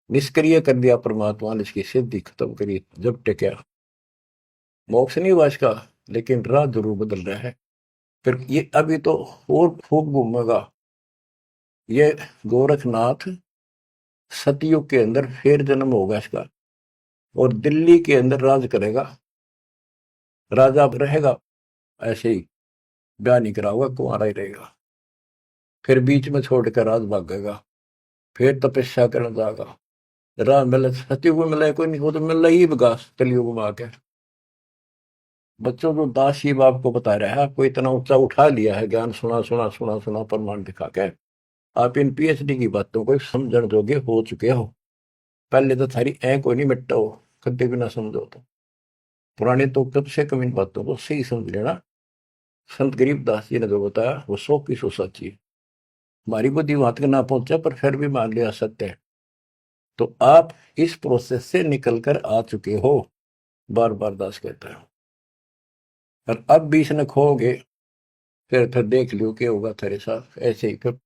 निष्क्रिय कर दिया परमात्मा ने, इसकी सिद्धि खत्म करी। जब टेका मोक्ष नहीं हुआ इसका, लेकिन राह जरूर बदल रहा है। फिर ये अभी तो और खूब घूमेगा ये गोरखनाथ। सतयुग के अंदर फिर जन्म होगा इसका, और दिल्ली के अंदर राज करेगा, राजा रहेगा। ऐसे ही ब्याह नहीं करा हुआ, कुंवारा ही रहेगा। फिर बीच में छोड़कर राज भागेगा, फिर तपस्या करने जाएगा। राज मिले सतयुग में मिले कोई नहीं, वो तो मिल ही विकास कलयुग में आकर। बच्चों को दास शिव आपको बता रहा है, आपको इतना ऊंचा उठा लिया है, ज्ञान सुना सुना सुना सुना प्रमाण दिखा के आप इन पीएचडी की बातों को समझण जोगे हो चुके हो। पहले तो थारी ऐ कोई नहीं मिट्टा हो, कभी भी ना समझो तो। पुराने तो कब से कम इन बातों को सही समझ लेना। संत गरीबदास जी ने जो बताया वो 100 की 100 सच्ची है। हमारी बुद्धि वहां तक ना पहुंचा, पर फिर भी मान लिया सत्य है। तो आप इस प्रोसेस से निकल कर आ चुके हो, बार बार दास कहता है। और अब भी इसने खोगे, फिर देख लियो क्या होगा तेरे साथ। ऐसे ही फिर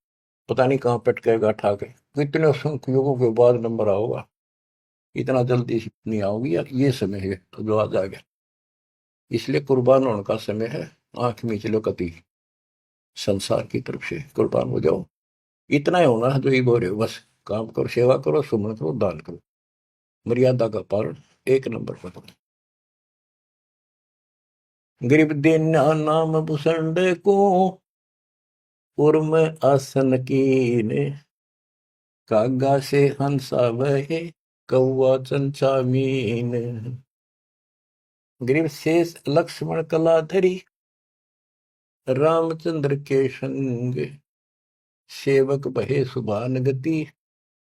पता नहीं कहाँ पटकेगा ठाके। कितने युगों के बाद नंबर आओगा, इतना जल्दी नहीं आओगी यार। ये समय है तो जो आ जाएगा, इसलिए कुर्बान होने का समय है। आंख मीच लो कति, संसार की तरफ से कुर्बान हो जाओ। इतना ही होना है जो ये बोल रहे हो, बस काम करो, सेवा करो, सुमन करो, दान करो, मर्यादा का पालन एक नंबर पर करो। गरीब दीना नाम भूषण को, उर्म आसन कीने, कागा से हंसा वहे, कौआ चंचा मीन। गरीब शेष लक्ष्मण कलाधरी, रामचंद्र के संग, सेवक भये सुभान गति,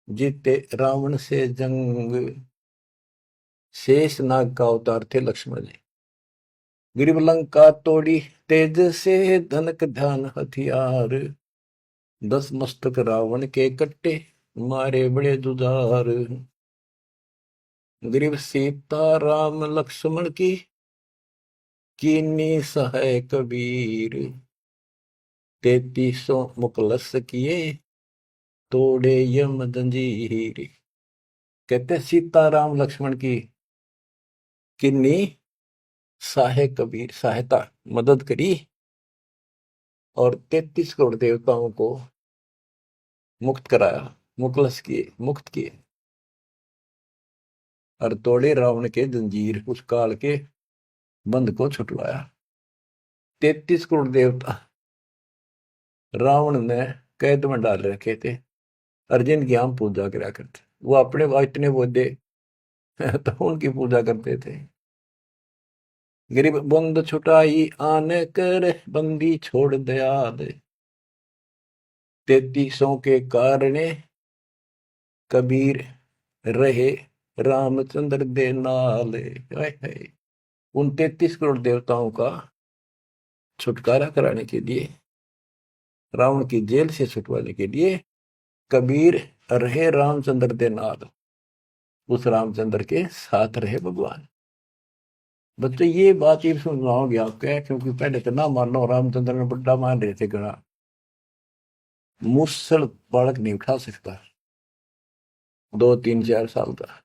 जीते रावण से जंग। शेष नाग का अवतार थे लक्ष्मण जी। गिरिव लंका तोड़ी तेज से, धनक ध्यान हथियार, 10 मस्तक रावण के कट्टे, मारे बड़े जुझार। गिरिव सीता राम लक्ष्मण की, कीनी सहाय कबीर, 3300 मुकलस किए, तोड़े यम जंजीर। कहते सीता राम लक्ष्मण की किन्नी सहाय कबीर, सहायता मदद करी, और 33 करोड़ देवताओं को मुक्त कराया, मुखलस किए, मुक्त किए, और तोड़े रावण के जंजीर, उस काल के बंध को छुटवाया। 33 करोड़ देवता रावण ने कैद में डाल रखे थे, अर्जुन की हम पूजा करा करते। वो अपने इतने बोधे तो उनकी पूजा करते थे। गरीब बंद छुटाई आने कर, बंदी छोड़ दया दे, 3300 के कारण कबीर रहे रामचंद्र दे नाल। उन 33 करोड़ देवताओं का छुटकारा कराने के लिए, रावण की जेल से छुटवाने के लिए, कबीर रहे रामचंद्र दे नाल, उस रामचंद्र के साथ रहे भगवान। बच्चों ये बात ये समझाओगे आपके, क्योंकि पहले तो ना मानो, रामचंद्र ने बड़ा मान रहे थे गणा। मुसल बालक नहीं उठा सकता, 2 3 4 साल का।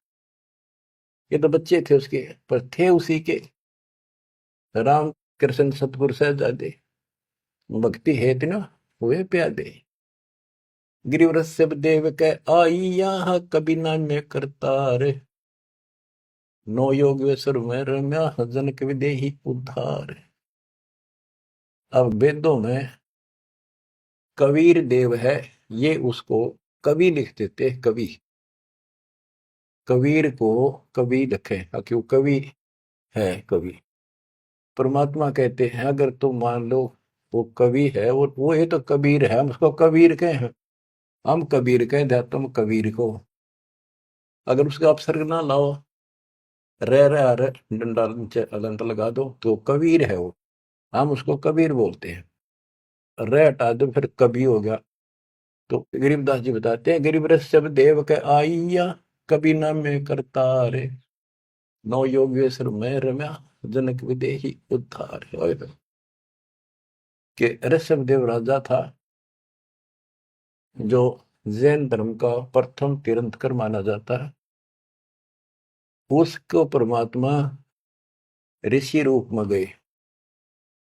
ये तो बच्चे थे उसके, पर थे उसी के। राम कृष्ण सतगुरु साहिबजादे, भक्ति है ना हुए प्यादे। गिरिवरस सब देव के आई यहाँ, कभी ना मैं करतार, नो योगेश्वर में रम्या, जनक विदेही उद्धार। अब वेदों में कबीर देव है, ये उसको कवि लिख देते, कवि। कबीर को कवि लिखे क्यों, कवि है कवि। परमात्मा कहते हैं अगर तुम मान लो वो कवि है, वो ये तो कबीर है, हम उसको कबीर कहे हैं, हम कबीर कहें दे तुम कबीर को, अगर उसका अपसर्ग ना लाओ, रह डंडा नीचे अलंत लगा दो तो कबीर है वो, हम उसको कबीर बोलते हैं। रह हटा दो फिर कवि हो गया। तो गरीबदास जी बताते हैं गरीब रस सब देव के आइया, कभी ना में करता रे, नौ योगेश्वर में रम्या, जनक विदेही उद्धार। कि ऋषभ देव राजा था जो जैन धर्म का प्रथम तीर्थंकर माना जाता है, उसको परमात्मा ऋषि रूप में गए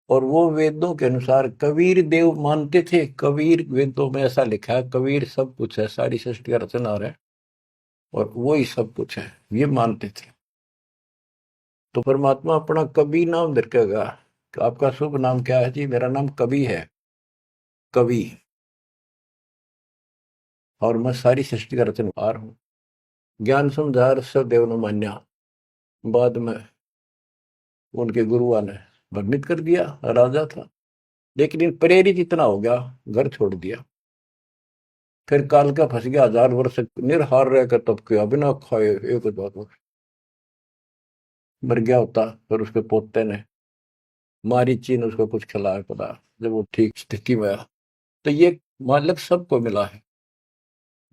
और वो वेदों के अनुसार कबीर देव मानते थे। कबीर वेदों में ऐसा लिखा है, कबीर सब कुछ है, सारी सृष्टि का रचनहार है और वो ही सब कुछ है, ये मानते थे। तो परमात्मा अपना कवि नाम रखेगा, आपका शुभ नाम क्या है जी? मेरा नाम कवि है, कवि, और मैं सारी सृष्टि का रचनहार हूं। ज्ञान समझा ऋषभ देव ने मान्या, बाद में उनके गुरुआ ने भ्रमित कर दिया, राजा था, लेकिन इन प्रेरित इतना हो गया, घर छोड़ दिया। फिर काल का फंस गया, 1000 वर्ष निरहार रहकर तब किया, बिना खाए एक बार मर गया होता। फिर उसके पोते ने मारीची ने उसको कुछ खिलाया पड़ा, जब वो ठीक स्थिति में आया। तो ये मालिक सबको मिला है।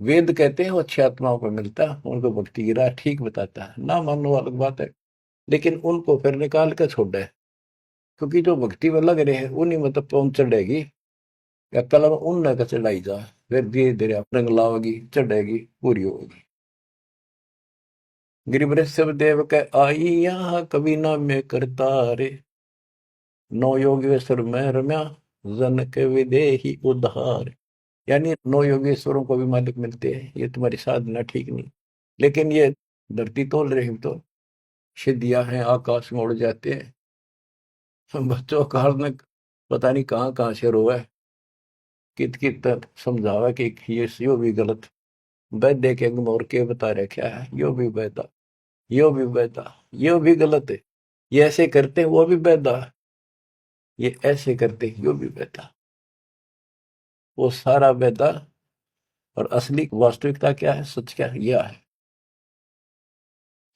वेद कहते हैं वो अच्छी आत्माओं को मिलता है, उनको भक्ति की राह ठीक बताता है, ना मानने अलग बात है, लेकिन उनको फिर निकाल कर छोड़ है, क्योंकि जो भक्ति में लग रहे हैं उन्हीं में तो पहुंच चढ़ेगी, या कलम उन का चढ़ाई जा, फिर धीरे धीरे रंग लाओगी, चढ़ेगी, पूरी होगी। गिरिवृष सब देव के आई यहाँ कभी ना में करता रे, नौ योगेश्वर में रम्या, जन के विदेही उद्धार। यानी नौ योगेश्वरों को भी मालिक मिलते हैं, ये तुम्हारी साधना ठीक नहीं, लेकिन ये धरती तोल रही तो सिद्धियां हैं, आकाश में उड़ जाते हैं। बच्चों का ने पता नहीं कहाँ कहाँ से रोए, कित कित समझावा कि ये यो भी गलत, वैद्य के और के बता रहे क्या है, यो भी वैदा, यो भी वैदा, यो भी गलत है, ये ऐसे करते हैं वो भी वैदा, ये ऐसे करते हैं यो भी वैदा, वो सारा वैदा। और असली वास्तविकता क्या है, सच क्या है, यह है।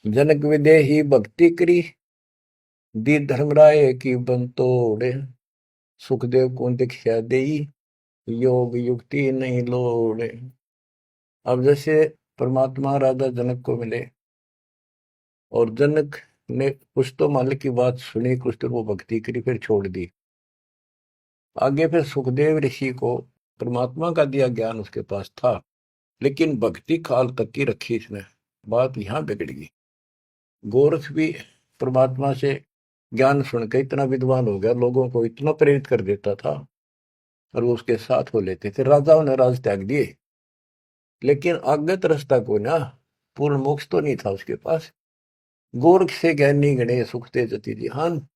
जनक विदेही भक्ति करी, दी धर्मराय की बंतोड़े, सुखदेव को दीक्षा देई, योग युक्ति नहीं लोड़े। अब जैसे परमात्मा राजा जनक को मिले और जनक ने कुछ तो मालिक की बात सुनी, कुछ तो वो भक्ति करी, फिर छोड़ दी। आगे फिर सुखदेव ऋषि को परमात्मा का दिया ज्ञान उसके पास था, लेकिन भक्ति काल तक की रखी इसने, बात यहां बिगड़ गई। गोरख भी परमात्मा से ज्ञान सुनकर इतना विद्वान हो गया, लोगों को इतना प्रेरित कर देता था, और वो उसके साथ हो लेते थे। राजाओं ने राज त्याग दिए, लेकिन अज्ञात रास्ता को ना, पूर्ण मोक्ष तो नहीं था उसके पास। गोरख से ज्ञानी गणे सुखते जति जिहान,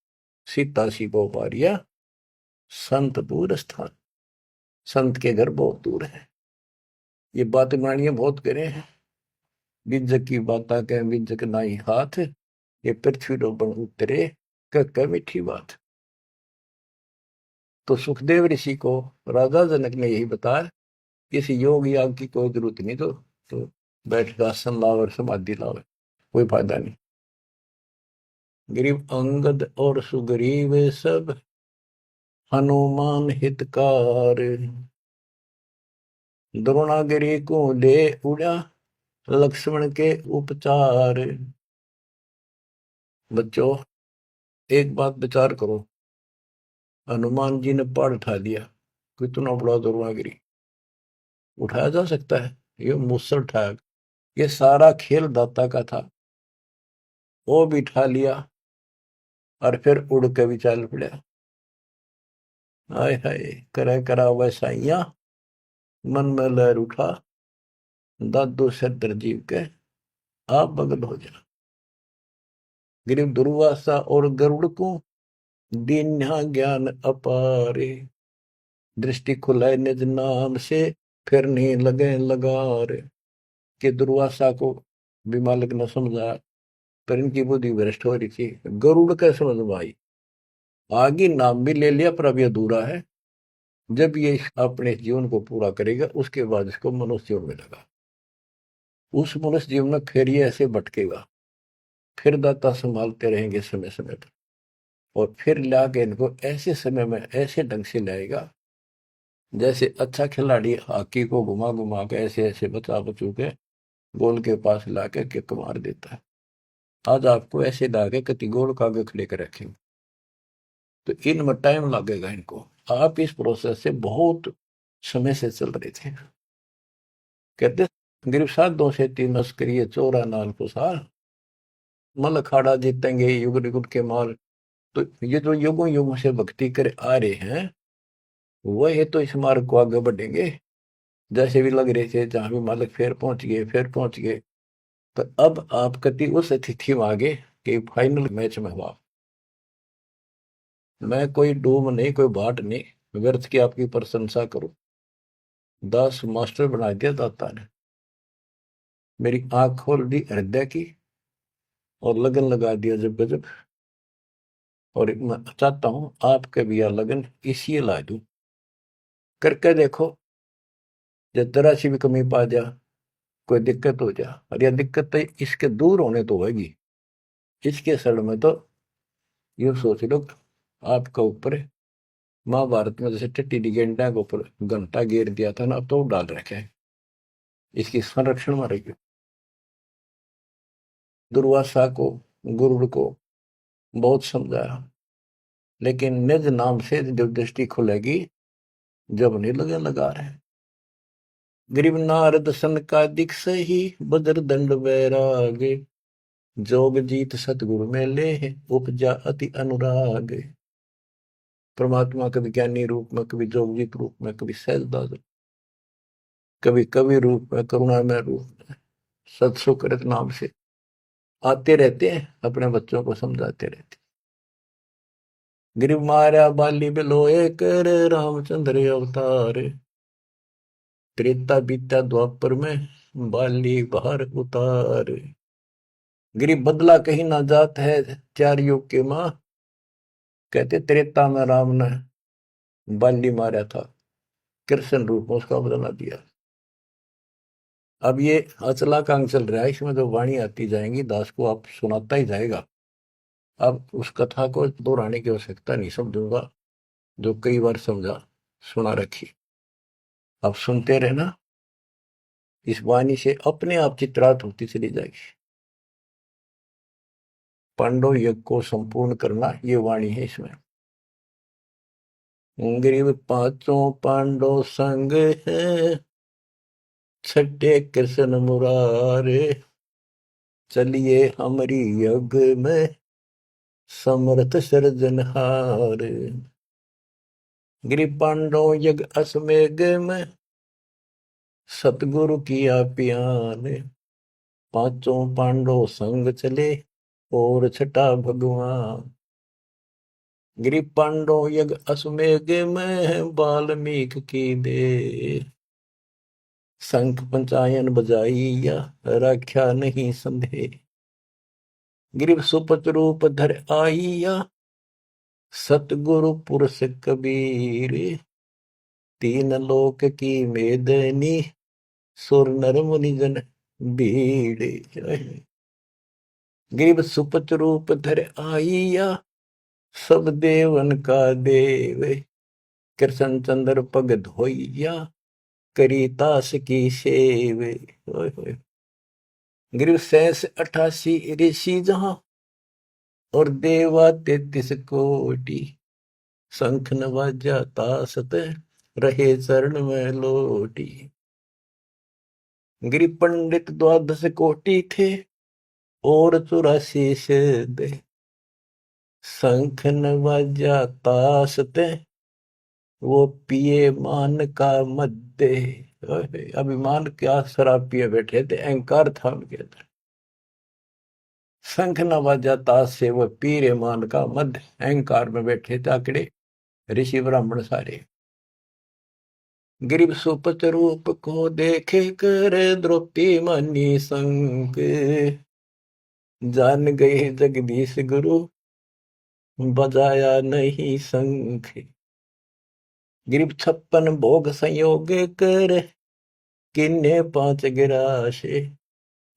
सीता सी को पारिया, संत दूर स्थान। संत के घर बहुत दूर है, ये बात बनानी बहुत करे हैं। बिजक की बाता कह बिजक नाई हाथ, ये पृथ्वी बन उतरे कह मीठी बात। तो सुखदेव ऋषि को राजा जनक ने यही बताया, किसी योग याग की कोई जरूरत नहीं, तो बैठ के आसन लाओ और समाधि लाओ, कोई फायदा नहीं। गरीब अंगद और सुग्रीव सब, हनुमान हितकार, द्रोणागिरी को ले उड़ा, लक्ष्मण के उपचार। बच्चों एक बात विचार करो, हनुमान जी ने पहाड़ उठा दिया, कितना बड़ा द्रोणागिरी उठाया जा सकता है, ये मुझसे उठाया, ये सारा खेल दाता का था, वो भी उठा लिया और फिर उड़ के भी चल पड़ा। हाय हाय करे करा वैसाइया, मन में लहर उठा, दादो सिर जीव के आप बगल हो जा। गिरिव दुर्वासा और गरुड़ को दीन्या ज्ञान अपारे, दृष्टि खुलाए निज नाम से, फिर नहीं लगे लगारे। कि दुर्वासा को भी मालिक न समझा, पर इनकी बुद्धि भ्रष्ट हो रही थी, गरुड़ के समझ में आई, आगे नाम भी ले लिया पर अभी अधूरा है। जब ये अपने जीवन को पूरा करेगा उसके बाद इसको मनुष्य जीवन मिलेगा। उस मनुष्य जीवन में फिर ये ऐसे भटकेगा, फिर दाता संभालते रहेंगे समय समय पर, और फिर लाके इनको ऐसे समय में ऐसे ढंग से लाएगा जैसे अच्छा खिलाड़ी हॉकी को घुमा घुमा के ऐसे ऐसे बचा बचू के गोल के पास लाके किक मार देता है। आज आपको ऐसे लाके कति गोल का आगे खड़े कर रखेंगे, तो इनमें टाइम लगेगा इनको। आप इस प्रोसेस से बहुत समय से चल रहे थे। कहते गिरफ्त 2 से 3 करिए 14 नाल को साल, मल अखाड़ा जीतेंगे युग युग के माल। तो ये जो युगों युगों से भक्ति करे आ रहे हैं वह तो इस मार्ग को आगे बढ़ेंगे। जैसे भी लग रहे थे जहां भी मालिक फिर पहुंच गए फिर पहुंच गए, तो अब आप कति उस तिथि में आगे कि फाइनल मैच में हुआ। मैं कोई डूम नहीं कोई बाट नहीं व्यर्थ की आपकी प्रशंसा करूं। दास मास्टर बना दिया दाता ने, मेरी आंख खोल दी हृदय की और लगन लगा दिया जब गजब। और मैं चाहता हूं आपके भी यह लगन इसी ला दूं। करके देखो, जब जरा सी भी कमी पा जा, कोई दिक्कत हो जा, और यह दिक्कत तो इसके दूर होने तो होगी, इसके सड़ में तो यूं सोच लो आपका ऊपर महाभारत में जैसे टिट्टी गेंडा के ऊपर घंटा गिर दिया था ना, अब तो डाल रखे है, इसकी संरक्षण में रही। दुर्वासा को गुरुड़ को बहुत समझाया, लेकिन निज नाम से जब दृष्टि खुलेगी जब नहीं लगे लगा रहे। गरीब नारद सन का दिख सही बदर दंड वैराग, जोग जीत सतगुरु में ले उपजा अति अनुराग। परमात्मा कभी ज्ञानी रूप में, कभी जोगजीत रूप में, कभी सहजदास, कभी कवि रूप में, करुणामय रूप में, सत्सुकृत नाम से आते रहते हैं, अपने बच्चों को समझाते रहते। गिरिव मारा बाली बिलोए कर रामचंद्र अवतार, त्रेता बीता द्वापर में बाली बाहर उतार। गिरिव बदला कहीं ना जात है 4 युग के माँ, कहते त्रेता में राम ने बाली मारा था, कृष्ण रूप में उसका बदला दिया। अब ये अचला का अंग चल रहा है, इसमें जो वाणी आती जाएंगी दास को आप सुनाता ही जाएगा। अब उस कथा को दोहराने की आवश्यकता नहीं समझूंगा, जो कई बार समझा सुना रखी। अब सुनते रहना, इस वाणी से अपने आप चित्रात होती चली जाएगी। पांडव यज्ञ को संपूर्ण करना ये वाणी है इसमें। ग्रीव 5 पांडव संग है, छठे कृष्ण मुरारे, चलिए हमारी यज्ञ में समर्थ सृजनहार। गिरि पांडव यज्ञ अश्वमेघ में सतगुरु किया प्यान, 5 पांडव संग चले और छठा भगवान। गिरि पांडव यज्ञ अश्वमेघ में वाल्मीकि की दे, शंख पंचायन बजाइया रख्या नहीं संदेह। गिरिव सुपत रूप धर आइया, सतगुरु पुरुष कबीर, 3 लोक की मेदनी सुर नर मुनि जन भीड़। गिरिव सुपत रूप धर आइया, सब देवन का देव, कृष्ण चंद्र पग धोइया, करी तास की सेव। गिरिव 88 ऋषि जहां, और देवा 33 कोटि, शंख नवाजा तासत रहे चरण में लोटी। गिरि पंडित 12 कोटि थे और 84 सिद्धे, शंख नवाजा तासत वो पिए मान का मध्य। अभिमान क्या शराब पिए बैठे थे, अहंकार था उनके अंदर। शंख नवाजा तास से वो पीरे मान का मध्य, अहंकार में बैठे थे आकड़े ऋषि ब्राह्मण सारे। गिरिव सुपत रूप को देखे कर द्रौपदी मनी संग, जान गए जगदीश गुरु बजाया नहीं शंख। गिरब 56 भोग संयोग कर, किन्ने 5 गिराशे।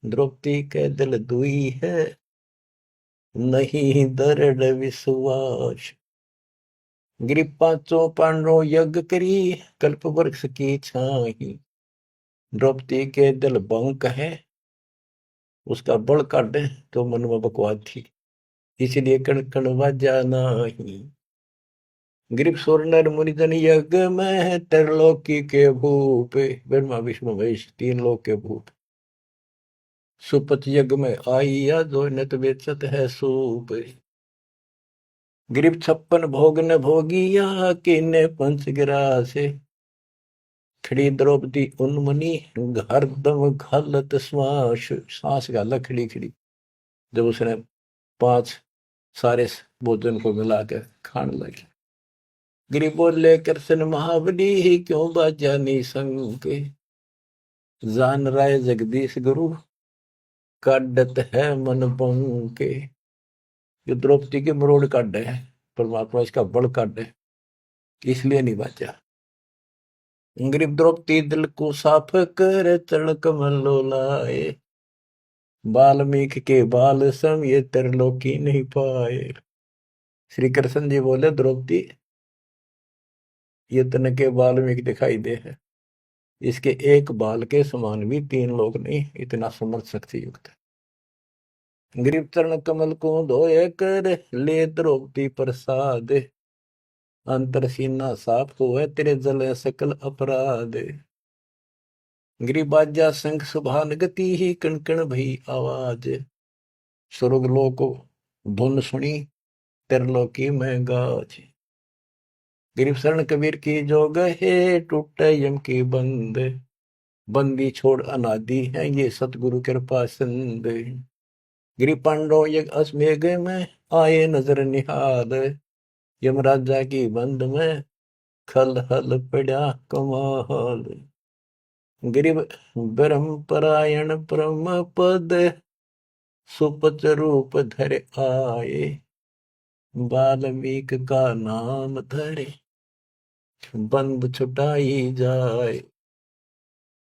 द्रौपदी के दिल दुई है, नहीं दृढ़ विश्वास। गिरब 5 पांडवों यज्ञ करी, कल्प वृक्ष की छाही। द्रौपदी के दिल बंक है, उसका बल काटे तो मन में बकवाद थी, इसलिए कण कण वाजा नाही। गिरब सुर मुनिजन यज्ञ में, त्रिलोकी के भूप। ब्रह्मा विष्णु महेश 3 लोक के भूप। सुपथ यज्ञ में आइया, जो नत बेचत है सूप। गिरब 56 भोग न भोगिया, किन्ने 5 गिरासे। खड़ी द्रौपदी उन्मनी, हरदम घालत श्वास। सांस गाला खड़ी खड़ी, जब उसने 5 सारे भोजन को मिलाकर खाने लगी। गिरि बोले कृष्ण महाबली, क्यों बाजानी संग। जान राय जगदीश गुरु, काटत है मन बंके। जो द्रौपदी के मरोड़ काट है, परमात्मा इसका बल काट है, इसलिए नहीं बाजा। गरीब द्रौपदी दिल को साफ कर, चरण कमल लाए। वाल्मीकि के बाल सम ये त्रिलोकी नहीं पाए। श्री कृष्ण जी बोले द्रौपदी, ये तन के वाल्मीकि दिखाई दे है, इसके एक बाल के समान भी 3 लोग नहीं, इतना समर्थ शक्ति युक्त है। गरीब चरण कमल को धोए कर, ले द्रौपदी प्रसाद। अंतर सीना साफ होए, तेरे जल सकल अपराध। गिरि बाजा शंख सुभान गति ही, कण कण भई आवाज। स्वर्ग लोक धुन सुनी, त्रिलोकी में गाज। गिरि शरण कबीर की जो गहे, टूटे यम की बंद। बंदी छोड़ अनादि है, ये सतगुरु कृपा सिंध। गिरि पांडव यज्ञ अश्वमेघ में, आए नजर निहाल। यमराजा की बंद में, खल हल पड़ा कमाल। गिरि ब्रह्म परायण परम पद, सुपच रूप धर आए। वाल्मीकि का नाम धरे, बंद छुटाई जाए।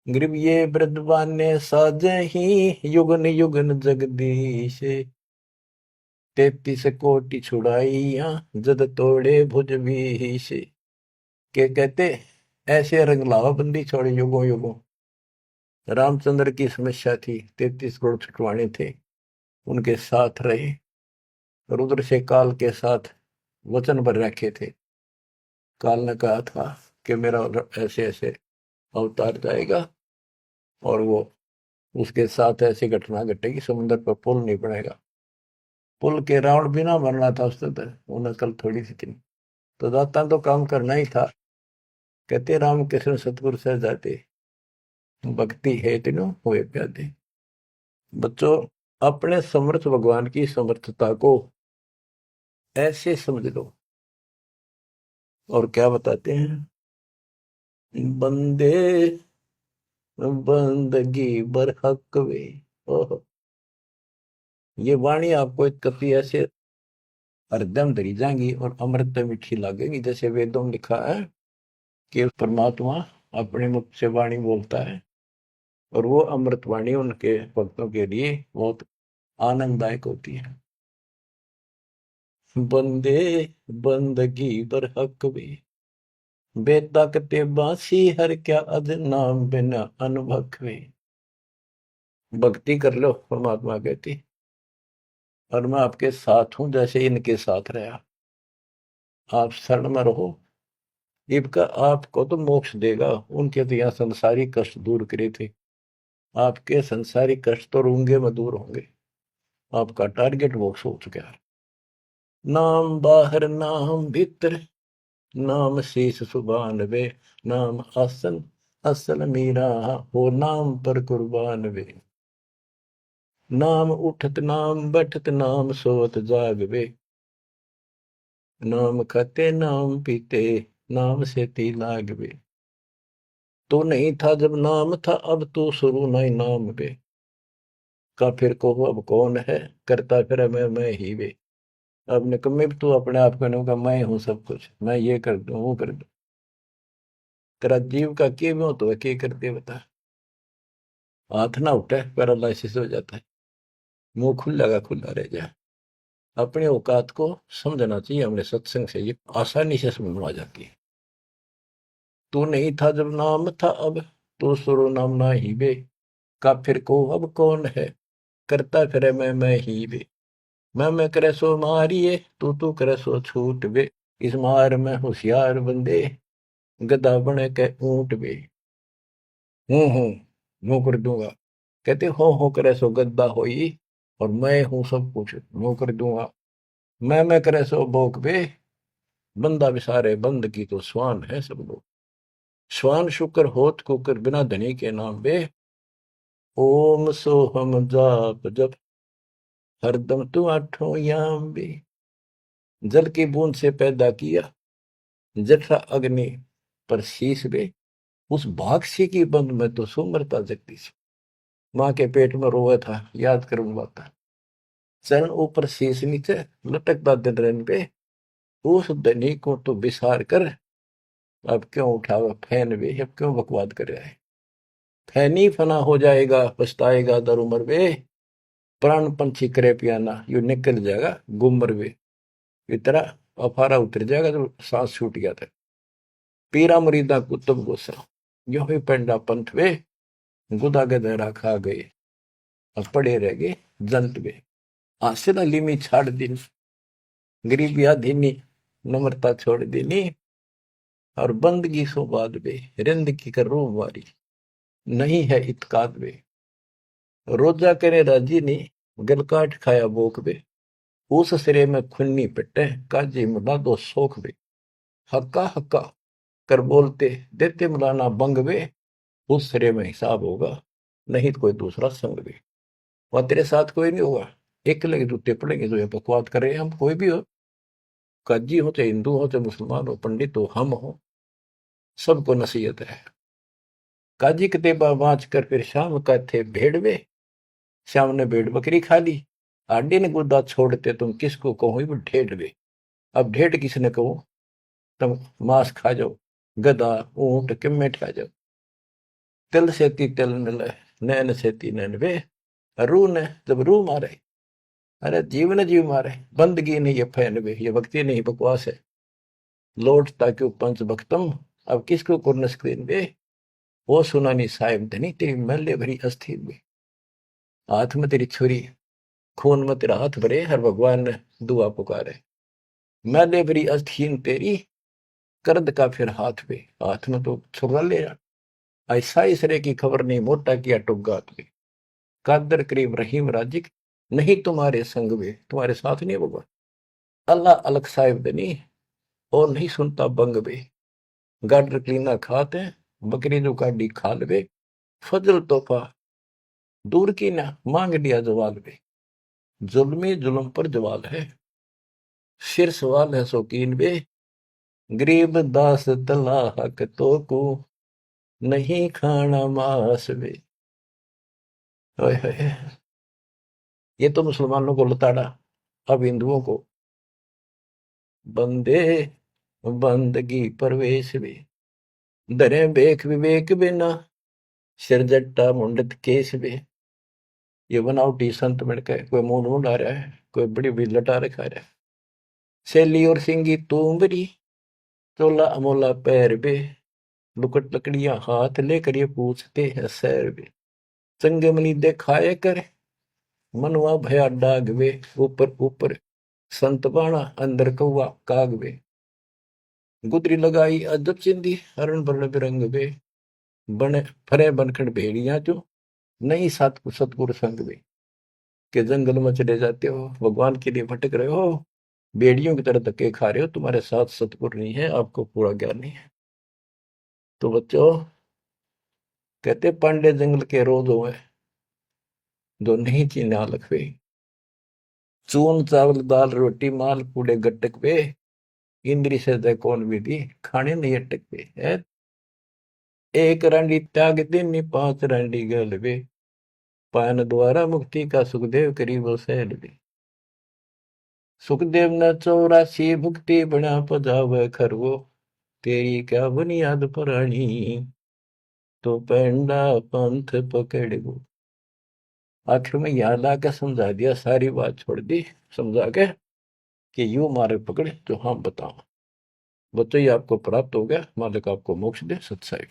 ग्रीब ये वृद्धवान ने साजही, युगन युगन जगदीश। 33 कोटि छुड़ाइया, जद तोड़े भुज भीष। के कहते ऐसे रंग लावा बंदी छोड़े युगों युगों। रामचंद्र की समस्या थी, 33 करोड़ छुटवाने थे, उनके साथ रहे। रुद्र से काल के साथ वचन पर रखे थे। काल ने कहा था कि मेरा ऐसे ऐसे अवतार जाएगा और वो उसके साथ ऐसी घटना घटेगी, समुद्र पर पुल नहीं बनेगा। पुल के रावण बिना मरना था उसने, तो उन्हें कल थोड़ी सी थी, तो दाता तो काम करना ही था। कहते राम कृष्ण सतगुरु सह जाते, भक्ति है तीनों हुए प्यादे। बच्चों, अपने समर्थ भगवान की समर्थता को ऐसे समझ लो। और क्या बताते हैं, बंदे बंदगी बरहक वे। ओह, ये वाणी आपको एक कभी ऐसे हृदय में धरी जाएंगी और अमृत मीठी लगेगी। जैसे वेदों में लिखा है कि परमात्मा अपने मुख से वाणी बोलता है और वो अमृत वाणी उनके भक्तों के लिए बहुत आनंददायक होती है। बंदे बंदगी बरहक वे, बेताकते बासी हर क्या अद नाम बिना अनुभव वे। भक्ति कर लो, परमात्मा कहती, और मैं आपके साथ हूं जैसे इनके साथ रहा। आप शरण में रहो, इनका आपको तो मोक्ष देगा। उनके तो यहाँ संसारी कष्ट दूर करे थे, आपके संसारी कष्ट तो रूंगे में दूर होंगे। आपका टारगेट मोक्ष हो चुका है। नाम बाहर नाम भीतर, नाम शीश सुबान वे। नाम आसन असल मीरा, हो नाम पर कुर्बान वे। नाम उठत नाम बैठत, नाम सोत जाग वे। नाम खाते नाम पीते, नाम से ती लाग वे। तो नहीं था जब नाम था, अब तो शुरू नहीं नाम वे। का फिर को अब कौन है, करता फिर मैं ही वे। अब निकम्मे भी तू अपने आप को का मैं हूं सब कुछ, मैं ये कर दूं वो कर दूं। तेरा जीव का के भी हो तो के कर दे बता। हाथ ना उठे पैरालिसिस हो जाता है, मुंह खुला का खुला रह जाए। अपने औकात को समझना चाहिए, हमने सत्संग से ये आसानी से समझ में आ जाती है। तू नहीं था जब नाम था, अब तो सुरो नाम ना ही बे, का फिर को अब कौन है, करता फिरे मैं ही बे। मैं करे सो मारिए, तू करे सो छूट बे, इस मार में होशियार बंदे, गधा बने के ऊंट बे। हूँ मुंह कर दूंगा, कहते हो करे सो गद्दा होई, और मैं हूं सब कुछ मुंह कर दूंगा। मैं करे सो भोग बे, बंदा बिसारे बंद की तो स्वान है सब लोग। स्वान शुक्र होत कुकर बिना धनी के नाम बे, ओम सोहम जाप जप हरदम तू आठों याम बे। जल की बूंद से पैदा किया, जठरा अग्नि पर शीश बे, उस भागसी की बंद में तो सुमरता जगती सी। माँ के पेट में रोया था, याद करूं बात। चरण ऊपर शीश नीचे लटकता दिन पे, उस धनी को तो बिसार कर, अब क्यों उठावा फैन वे, अब क्यों बकवाद कर रहा है। फैनी फना हो जाएगा पछताएगा दर उमर वे, प्राण पंछी करे पियाना यू निकल जाएगा गुमर वे। इतना अफारा उतर जाएगा तो सांस छूट गया था। पीरा मुरीदा कुतुब गुस्सा, यो ही पेंडा पंथ वे, गुदा गदरा खा गए, अब पड़े रह गए जंत वे। हासिल लिमी छाड़ दिन, गरीबी आधीनी नम्रता छोड़ देनी, और बंदगी सो बाद बे, रिंद की कर रो वारी, नहीं है इतकाद बे। रोजा करे राजी ने, गल काट खाया बोक बे, उस सिरे में खुन्नी पिटे, काजी मुला दो सोख बे। हक्का हक्का कर बोलते देते मुलाना बंग बे, उस सिरे में हिसाब होगा, नहीं तो कोई दूसरा संग बे। वह तेरे साथ कोई नहीं होगा, एक लगे जूते पड़ेंगे जो ये बकवाद करे। हम कोई भी हो, काजी हो चाहे हिंदू हो चाहे मुसलमान हो पंडित हो हम हो, सबको नसीहत है। काजी कतेबा बाँच कर फिर शाम का थे भेड़वे, श्याम ने भेड़ बकरी खा ली, आडे ने गुदा छोड़ते तुम किसको कहो वो ढेड़ वे। अब ढेड़ किसने कहो, तुम मांस खा जाओ, गधा ऊंट किम्मे खा जाओ। तिल से ती तिल मिले, नैन से ती नैन वे, रू ने जब रू मारे, अरे जीव ने जीव मारे। बंदगी नहीं ये फैन वे, ये भक्ति नहीं बकवास है। लौटता क्यों पंच भक्तम, अब किसको कुर्न स्क्रीन वे, वो सुनानी साहिब धनी तेरी मैले भरी अस्थि में। हाथ में तेरी छुरी, खून में तेरा हाथ भरे, हर भगवान ने दुआ पुकारे। मैले भरी अस्थीन तेरी, कर्द का फिर हाथ पे, हाथ में तो छुरा ले जा। ऐसा इसरे की खबर नहीं, मोटा किया टुग्गा पे। कादर करीब रहीम राजिक, नहीं तुम्हारे संग में, तुम्हारे साथ नहीं होगा। अल्लाह अलग साहिब दनी, और नहीं सुनता बंग बे। गाडर क्लीना खाते, बकरी जो काटी खाल बे, फजल तोहफा दूर की ना मांग लिया जवाल बे। जुल्मी जुल्म पर जवाल है, सिर सवाल है शौकीन बे, गरीब दास तला हक तो को, नहीं खाना मांस बे। ओए होए, ये तो मुसलमानों को लताड़ा, अब हिंदुओं को बंदे बंदगी परवेश बे। दरे बेख विवेक बिना, सिर जट्टा मुंडत केस बे। ये बनावटी संत मिलकर कोई मुंड मुंड आ रहा है, कोई बड़ी बड़ी लटा रखा रहा है। सैली और सिंगी तूमरी, चोला अमोला पैर बे, लुकट लकड़ियां हाथ लेकर ये पूछते हैं सैर बे। संगमनी देखाए कर, मनवा भया डाग वे, ऊपर ऊपर संत बाणा अंदर कौआ काग वे। गुदरी लगाई अजब चिंदी, हरण बरण बिरंग वे, बने फरे बनखंड भेड़िया जो, नहीं सतगुरु संग वे। के जंगल में चले जाते हो, भगवान के लिए भटक रहे हो, भेड़ियों की तरह धक्के खा रहे हो, तुम्हारे साथ सतगुरु नहीं है, आपको पूरा ज्ञान नहीं है। तो बच्चों, कहते पांडे जंगल के रोज हुए, जो नहीं चीन्हा लखवे। चून चावल दाल रोटी माल पूड़े गट्टक पे, इंद्री से दे कौन विधि, खाने नहीं अटक पे है। एक रांडी त्याग देनी पांच रांडी गल वे, पान द्वारा मुक्ति का सुखदेव करीब सैल वे। सुखदेव न 84 भुक्ति बना पजावे खरगो, तेरी क्या बुनियाद पुरानी, तो पेंडा पंथ पकड़ गो। आखिर में यहाँ लाके समझा दिया, सारी बात छोड़ दी समझा के कि यूं मारे पकड़े जो हम बताओ। बच्चों ये आपको प्राप्त हो गया, मालिक आपको मोक्ष दे, सत्साई।